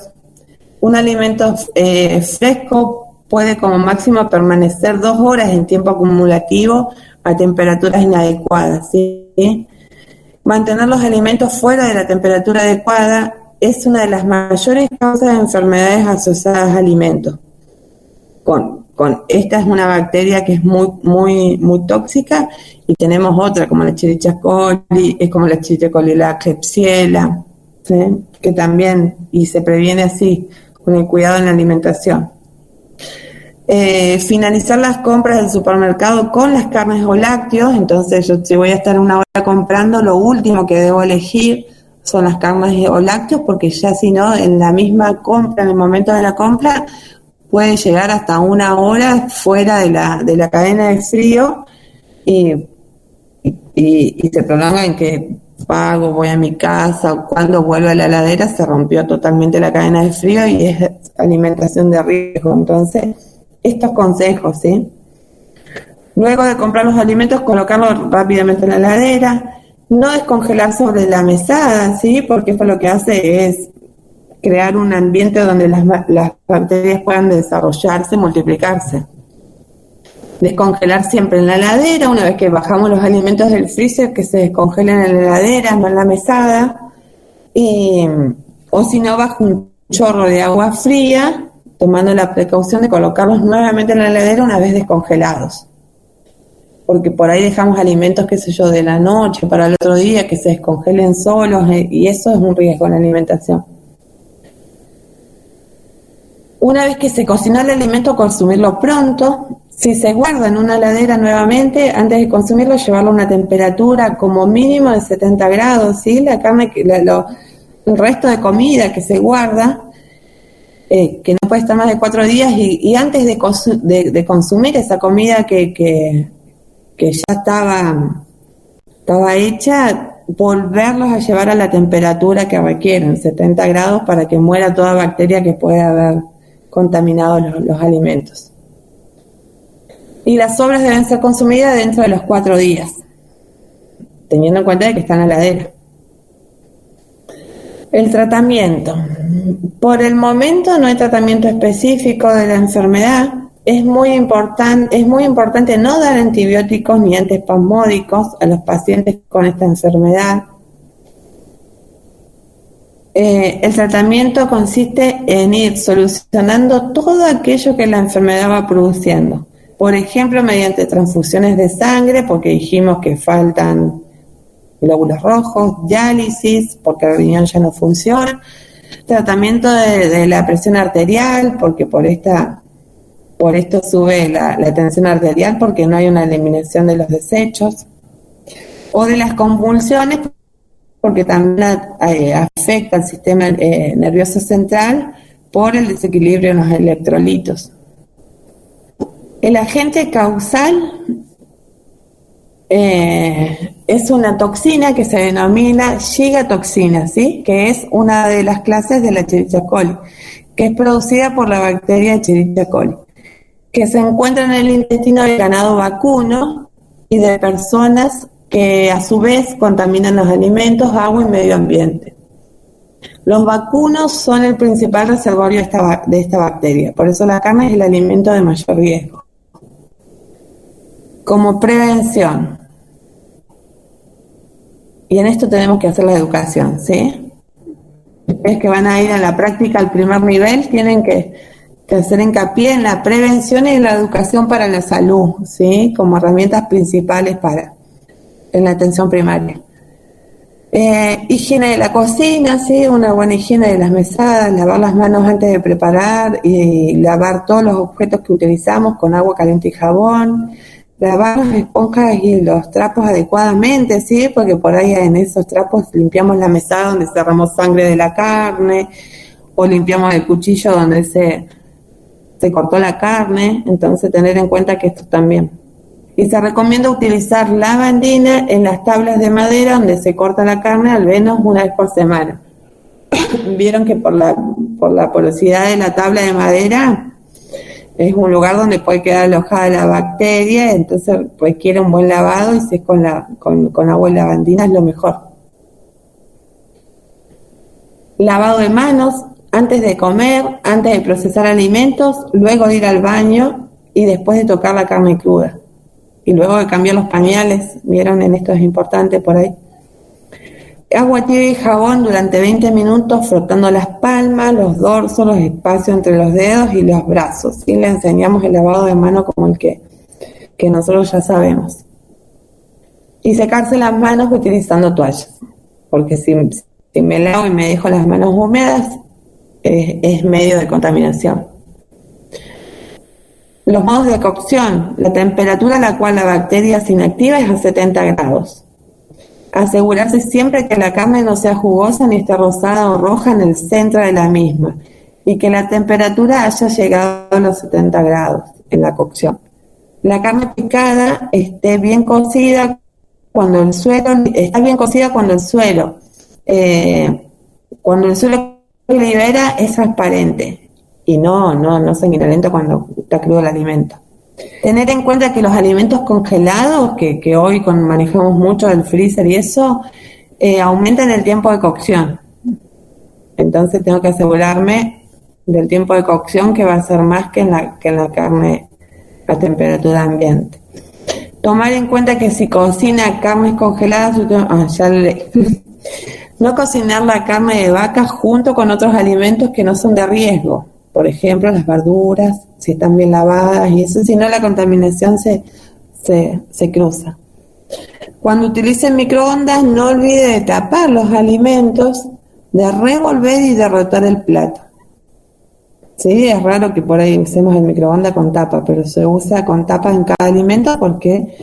Un alimento fresco puede como máximo permanecer 2 horas en tiempo acumulativo a temperaturas inadecuadas, ¿sí? Mantener los alimentos fuera de la temperatura adecuada es una de las mayores causas de enfermedades asociadas a alimentos. Esta es una bacteria que es muy, muy, muy tóxica, y tenemos otra como la Escherichia coli, la Klebsiella, ¿sí? Que también, y se previene así, con el cuidado en la alimentación. Finalizar las compras del supermercado con las carnes o lácteos. Entonces, yo si voy a estar una hora comprando, lo último que debo elegir son las carnes o lácteos, porque ya si no, en la misma compra, en el momento de la compra, puede llegar hasta 1 hora fuera de la cadena de frío, y se prolonga en que pago, voy a mi casa, o cuando vuelvo a la heladera se rompió totalmente la cadena de frío, y es alimentación de riesgo. Entonces, estos consejos, ¿sí? Luego de comprar los alimentos, colocarlos rápidamente en la heladera, no descongelar sobre la mesada, ¿sí? Porque esto lo que hace es crear un ambiente donde las bacterias puedan desarrollarse, multiplicarse. Descongelar siempre en la heladera. Una vez que bajamos los alimentos del freezer, que se descongelen en la heladera, no en la mesada. O si no, bajo un chorro de agua fría, tomando la precaución de colocarlos nuevamente en la heladera una vez descongelados. Porque por ahí dejamos alimentos, qué sé yo, de la noche para el otro día, que se descongelen solos, y eso es un riesgo en la alimentación. Una vez que se cocinó el alimento, consumirlo pronto, Si se guarda en una heladera nuevamente, antes de consumirlo, llevarlo a una temperatura como mínimo de 70 grados, ¿sí? La carne, el resto de comida que se guarda, que no puede estar más de 4 días, y antes de consumir esa comida que ya estaba hecha, volverlos a llevar a la temperatura que requieren, 70 grados, para que muera toda bacteria que pueda haber contaminado los alimentos. Y las sobras deben ser consumidas dentro de los 4 días, teniendo en cuenta de que están en la heladera. El tratamiento. Por el momento no hay tratamiento específico de la enfermedad. Es muy importante no dar antibióticos ni antiespasmódicos a los pacientes con esta enfermedad. El tratamiento consiste en ir solucionando todo aquello que la enfermedad va produciendo. Por ejemplo, mediante transfusiones de sangre, porque dijimos que faltan glóbulos rojos, diálisis, porque el riñón ya no funciona, tratamiento de la presión arterial, porque por esto sube la tensión arterial, porque no hay una eliminación de los desechos, o de las convulsiones, porque también afecta al sistema nervioso central por el desequilibrio en los electrolitos. El agente causal es una toxina que se denomina gigatoxina, ¿sí? Que es una de las clases de la Escherichia coli, que es producida por la bacteria Escherichia coli, que se encuentra en el intestino del ganado vacuno y de personas que a su vez contaminan los alimentos, agua y medio ambiente. Los vacunos son el principal reservorio de esta bacteria, por eso la carne es el alimento de mayor riesgo. Como prevención, y en esto tenemos que hacer la educación, ¿sí? Ustedes que van a ir a la práctica al primer nivel tienen que hacer hincapié en la prevención y en la educación para la salud, ¿sí? Como herramientas principales en la atención primaria. Higiene de la cocina, ¿sí? Una buena higiene de las mesadas, lavar las manos antes de preparar y lavar todos los objetos que utilizamos con agua caliente y jabón. Lavar las esponjas y los trapos adecuadamente, ¿sí? Porque por ahí en esos trapos limpiamos la mesada donde cerramos sangre de la carne, o limpiamos el cuchillo donde se cortó la carne, entonces tener en cuenta que esto también. Y se recomienda utilizar lavandina en las tablas de madera donde se corta la carne al menos una vez por semana. Vieron que por la porosidad de la tabla de madera es un lugar donde puede quedar alojada la bacteria, entonces requiere un buen lavado, y si es con agua y lavandina es lo mejor. Lavado de manos antes de comer, antes de procesar alimentos, luego de ir al baño y después de tocar la carne cruda. Y luego de cambiar los pañales, vieron, en esto es importante por ahí. Agua tibia y jabón durante 20 minutos frotando las palmas, los dorsos, los espacios entre los dedos y los brazos. Y le enseñamos el lavado de mano como el que nosotros ya sabemos. Y secarse las manos utilizando toallas, porque si me lavo y me dejo las manos húmedas, es medio de contaminación. Los modos de cocción. La temperatura a la cual la bacteria se inactiva es a 70 grados. Asegurarse siempre que la carne no sea jugosa ni esté rosada o roja en el centro de la misma, y que la temperatura haya llegado a los 70 grados en la cocción. La carne picada esté bien cocida cuando el suelo libera es transparente y no sanguinolento cuando está crudo el alimento. Tener en cuenta que los alimentos congelados, que hoy manejamos mucho del freezer y eso, aumentan el tiempo de cocción. Entonces tengo que asegurarme del tiempo de cocción, que va a ser más que en la carne a temperatura ambiente. Tomar en cuenta que si cocina carnes congeladas, no cocinar la carne de vaca junto con otros alimentos que no son de riesgo. Por ejemplo, las verduras, si están bien lavadas y eso, si no la contaminación se cruza. Cuando utilicen microondas, no olvide de tapar los alimentos, de revolver y de rotar el plato. Sí, es raro que por ahí usemos el microondas con tapa, pero se usa con tapa en cada alimento porque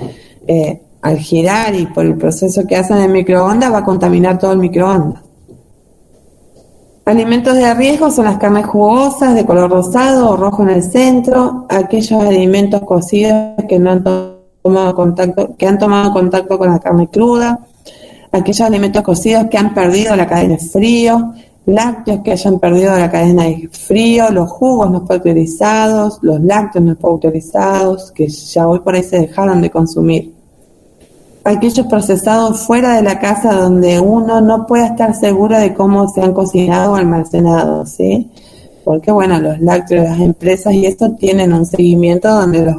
al girar y por el proceso que hacen en el microondas va a contaminar todo el microondas. Alimentos de riesgo son las carnes jugosas de color rosado o rojo en el centro, aquellos alimentos cocidos que no han tomado contacto, que han tomado contacto con la carne cruda, aquellos alimentos cocidos que han perdido la cadena de frío, lácteos que hayan perdido la cadena de frío, los jugos no pasteurizados, los lácteos no pasteurizados, que ya hoy por ahí se dejaron de consumir. Aquellos procesados fuera de la casa donde uno no pueda estar seguro de cómo se han cocinado o almacenado, ¿sí? Porque, bueno, los lácteos de las empresas y esto tienen un seguimiento donde los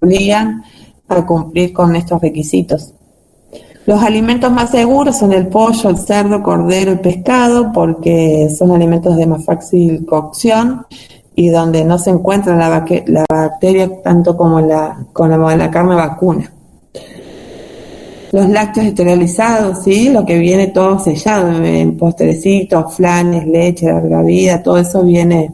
obligan a cumplir con estos requisitos. Los alimentos más seguros son el pollo, el cerdo, cordero y pescado, porque son alimentos de más fácil cocción y donde no se encuentra la bacteria tanto como la carne vacuna. Los lácteos esterilizados, ¿sí? Lo que viene todo sellado, en postrecitos, flanes, leche, larga vida, todo eso viene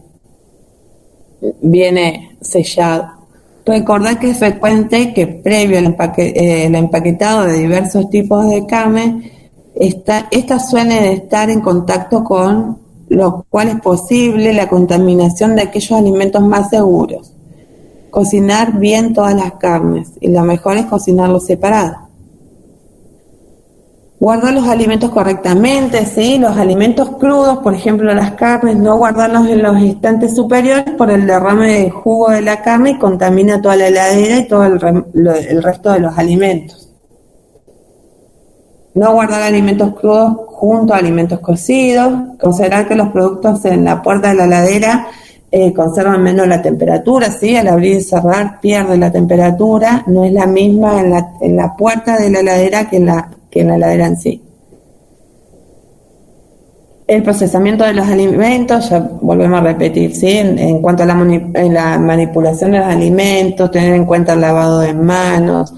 sellado. Recordad que es frecuente que previo al el empaquetado de diversos tipos de carne, estas suelen estar en contacto con lo cual es posible la contaminación de aquellos alimentos más seguros. Cocinar bien todas las carnes y lo mejor es cocinarlos separados. Guardar los alimentos correctamente, ¿sí? Los alimentos crudos, por ejemplo las carnes, no guardarlos en los estantes superiores por el derrame de jugo de la carne y contamina toda la heladera y todo el resto de los alimentos. No guardar alimentos crudos junto a alimentos cocidos. Considerar que los productos en la puerta de la heladera conservan menos la temperatura, ¿sí? Al abrir y cerrar pierde la temperatura, no es la misma en la puerta de la heladera que en la heladera en sí. El procesamiento de los alimentos, ya volvemos a repetir, ¿sí? En cuanto a la manipulación de los alimentos, tener en cuenta el lavado de manos,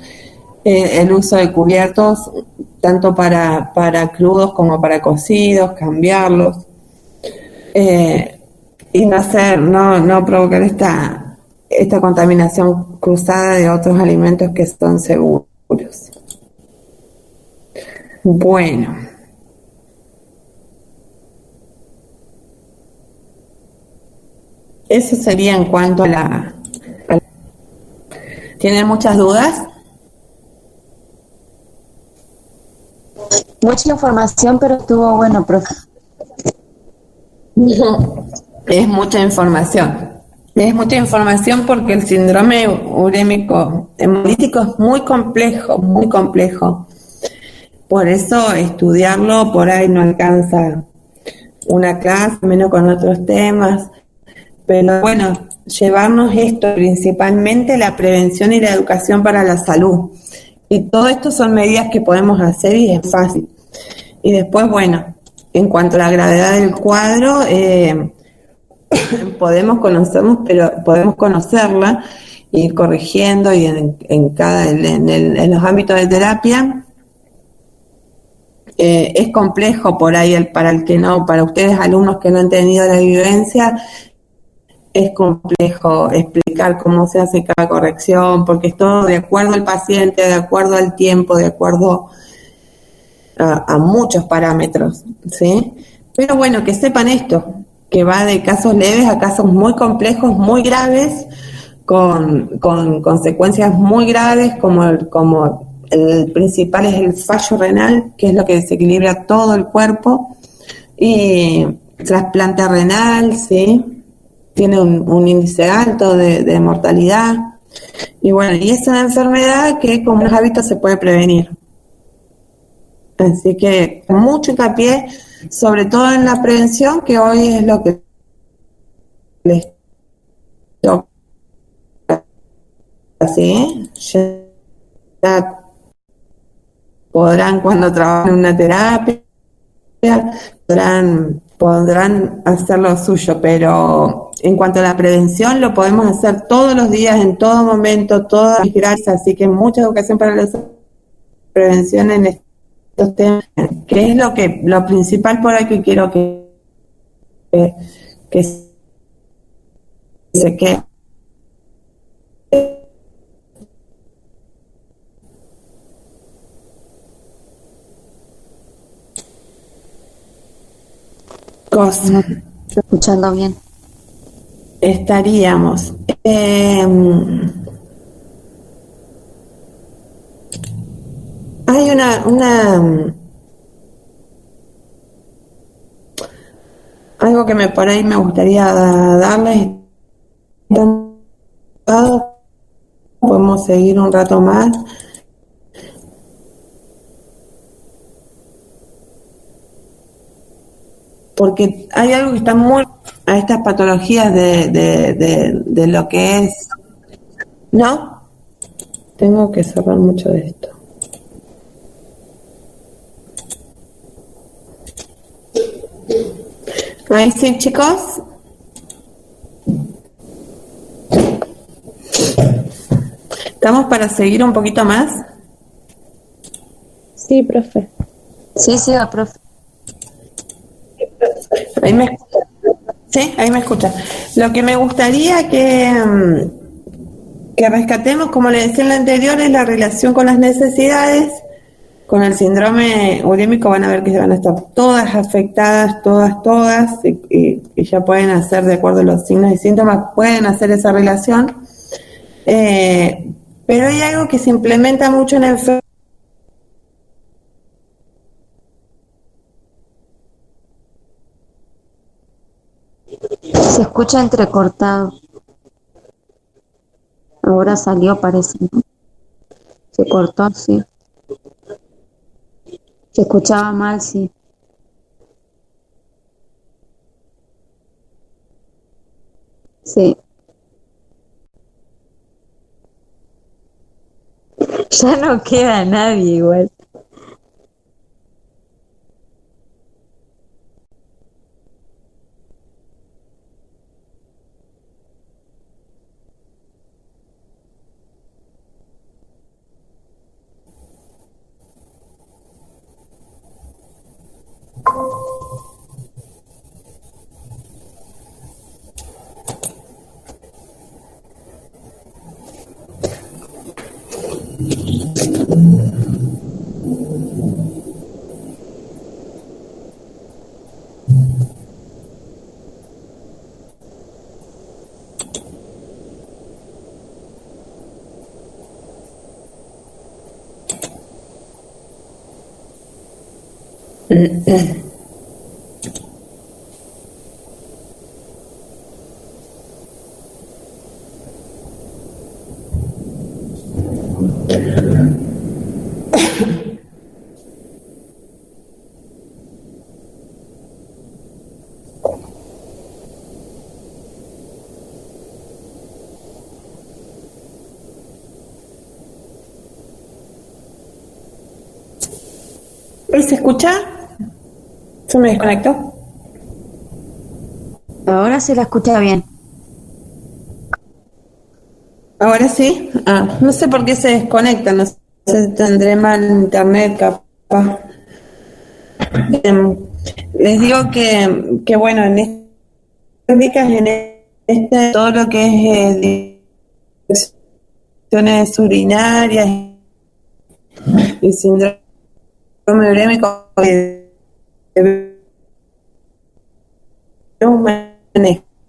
el uso de cubiertos, tanto para crudos como para cocidos, cambiarlos, y no provocar esta contaminación cruzada de otros alimentos que son seguros. Bueno, eso sería en cuanto a ¿Tienen muchas dudas? Mucha información, pero estuvo bueno, profe. Es mucha información. Es mucha información porque el síndrome urémico hemolítico es muy complejo, muy complejo. Por eso estudiarlo por ahí no alcanza una clase, menos con otros temas. Pero bueno, llevarnos esto, principalmente la prevención y la educación para la salud. Y todo esto son medidas que podemos hacer y es fácil. Y después, bueno, en cuanto a la gravedad del cuadro, podemos conocerla, ir corrigiendo y en los ámbitos de terapia. Es complejo por ahí para ustedes alumnos que no han tenido la vivencia, es complejo explicar cómo se hace cada corrección, porque es todo de acuerdo al paciente, de acuerdo al tiempo, de acuerdo a muchos parámetros, ¿sí? Pero bueno, que sepan esto, que va de casos leves a casos muy complejos, muy graves, con consecuencias muy graves, como el principal es el fallo renal, que es lo que desequilibra todo el cuerpo, y trasplante renal, ¿sí? Tiene un índice alto de mortalidad, y bueno, y es una enfermedad que con los hábitos se puede prevenir. Así que mucho hincapié, sobre todo en la prevención, que hoy es lo que les toca, ¿sí? Ya podrán, cuando trabajen en una terapia, podrán hacer lo suyo, pero en cuanto a la prevención lo podemos hacer todos los días, en todo momento, todas las gracias, así que mucha educación para la prevención en estos temas, que es lo principal por ahí que quiero que dice que cosa No te estoy escuchando bien. estaríamos. Hay algo que por ahí me gustaría darles. Podemos seguir un rato más. Porque hay algo que está muy a estas patologías de lo que es, ¿no? Tengo que cerrar mucho de esto. Ahí sí, chicos. ¿Estamos para seguir un poquito más? Sí, profe. Sí, sí, profe. Ahí me escucha. Sí, ahí me escucha. Lo que me gustaría que rescatemos, como le decía en la anterior, es la relación con las necesidades. Con el síndrome urémico van a ver que van a estar todas afectadas, todas, y ya pueden hacer, de acuerdo a los signos y síntomas, pueden hacer esa relación. Pero hay algo que se implementa mucho en enfermedades. Se escucha entrecortado. Ahora salió, parece, ¿no? Se cortó, sí. Se escuchaba mal, sí. Sí. Ya no queda nadie igual. ¿Se escucha? ¿Se me desconectó? Ahora se la escucha bien. ¿Ahora sí? No sé por qué se desconecta, no sé si tendré mal internet, capaz. Les digo que bueno, en estas técnicas, todo lo que es infecciones urinarias y síndrome urémico, un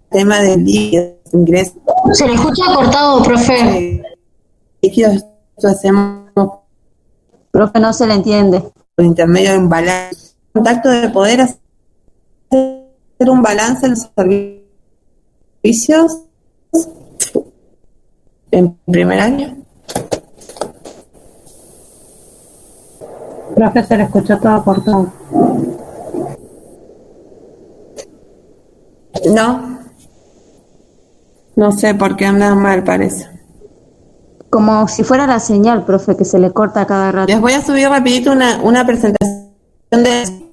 tema de líquidos, ingresos. Se le escucha cortado, profe. Líquidos, esto hacemos Profe, no se le entiende. por intermedio de un balance. Contacto de poder hacer un balance en los servicios en primer año. Profe, se le escuchó todo cortado. No sé por qué anda mal, parece. Como si fuera la señal, profe, que se le corta a cada rato. Les voy a subir rapidito una presentación de...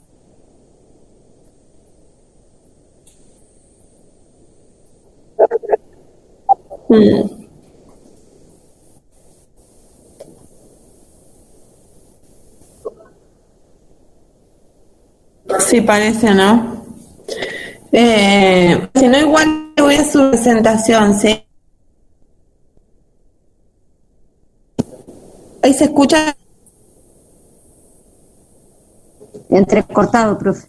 Sí, parece, ¿no? Si no, igual voy sube su presentación, ¿sí? Ahí se escucha. Entrecortado, profe.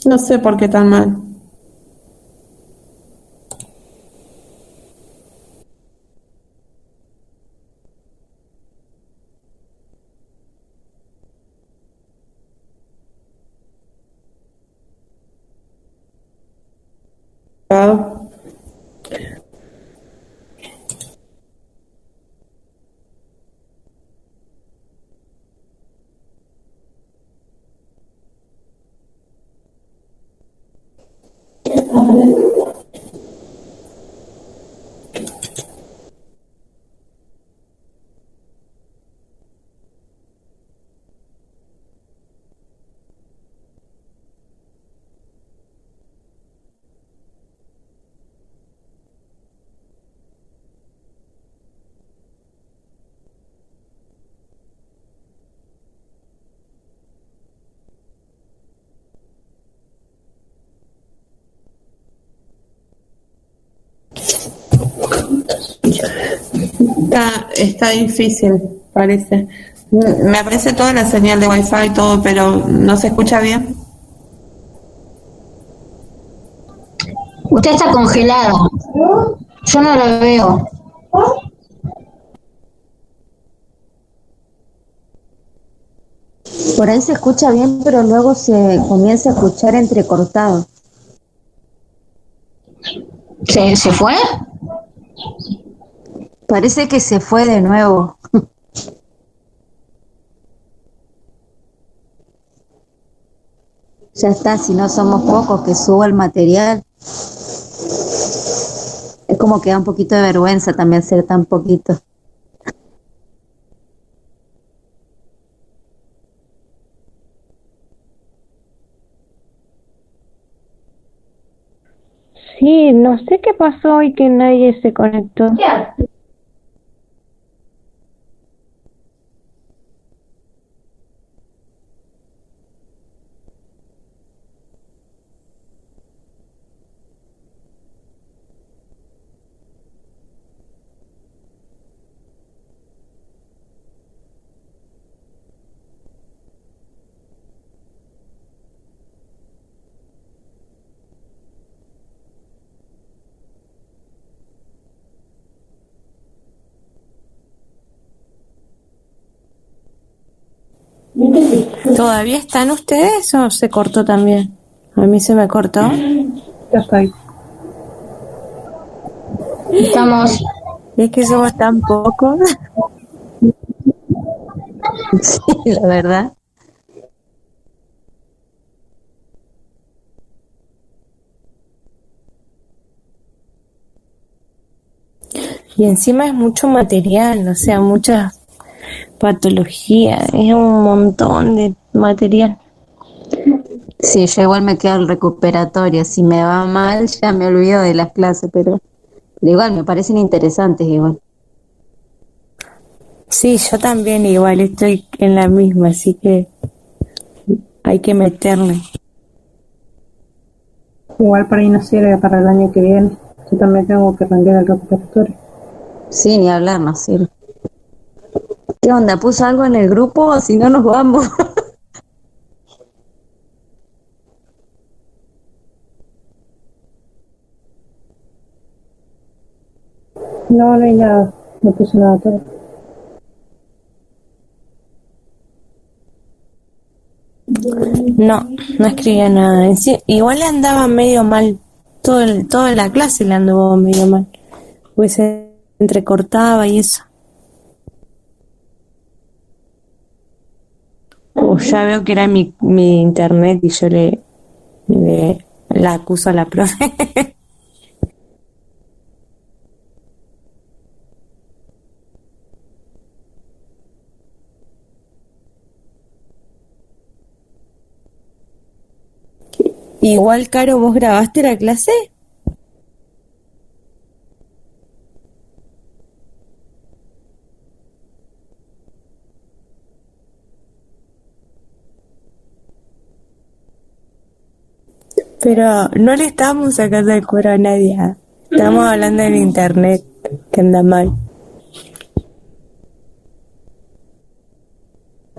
No sé por qué tan mal. Ah, está difícil, parece. Me aparece toda la señal de Wi-Fi y todo, pero no se escucha bien. Usted está congelada. Yo no la veo. Por ahí se escucha bien, pero luego se comienza a escuchar entrecortado. ¿Se fue? Parece que se fue de nuevo. Ya está, si no somos pocos que suba el material. Es como que da un poquito de vergüenza también ser tan poquito. Sí, no sé qué pasó hoy que nadie se conectó. ¿Todavía están ustedes o se cortó también? A mí se me cortó. Ya estoy. Estamos. Es que somos tan pocos. Sí, la verdad. Y encima es mucho material, o sea, mucha patología. Es un montón de material. Sí, yo igual me quedo al recuperatorio. Si me va mal, ya me olvido de las clases, pero igual me parecen interesantes igual. Sí, yo también igual estoy en la misma, así que hay que meterle. Igual para ahí no sirve para el año que viene. Yo también tengo que rendir el recuperatorio. Sí, ni hablar, no sirve. ¿Qué onda? ¿Puso algo en el grupo? Si no, nos vamos. No, no hay nada. No puse nada todo. No, no escribía nada. Igual andaba medio mal. Toda la clase le anduvo medio mal. Pues se entrecortaba y eso. Ya veo que era mi internet y yo le la acuso a la profe. Igual, Caro, ¿vos grabaste la clase? Pero no le estamos sacando el cuero a nadie. Estamos hablando del internet, que anda mal.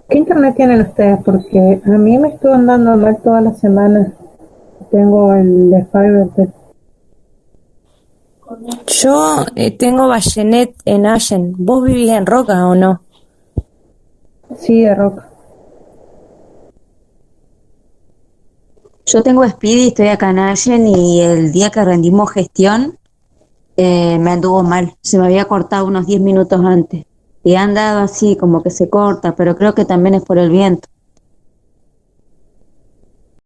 ¿Qué internet tienen ustedes? Porque a mí me estuvo andando mal todas las semanas. Tengo el de Fivertel. Yo tengo Bayenet en Allen. ¿Vos vivís en Roca o no? Sí, de Roca. Yo tengo Speedy, estoy acá en Allen y el día que rendimos gestión me anduvo mal. Se me había cortado unos 10 minutos antes. Y ha andado así, como que se corta, pero creo que también es por el viento.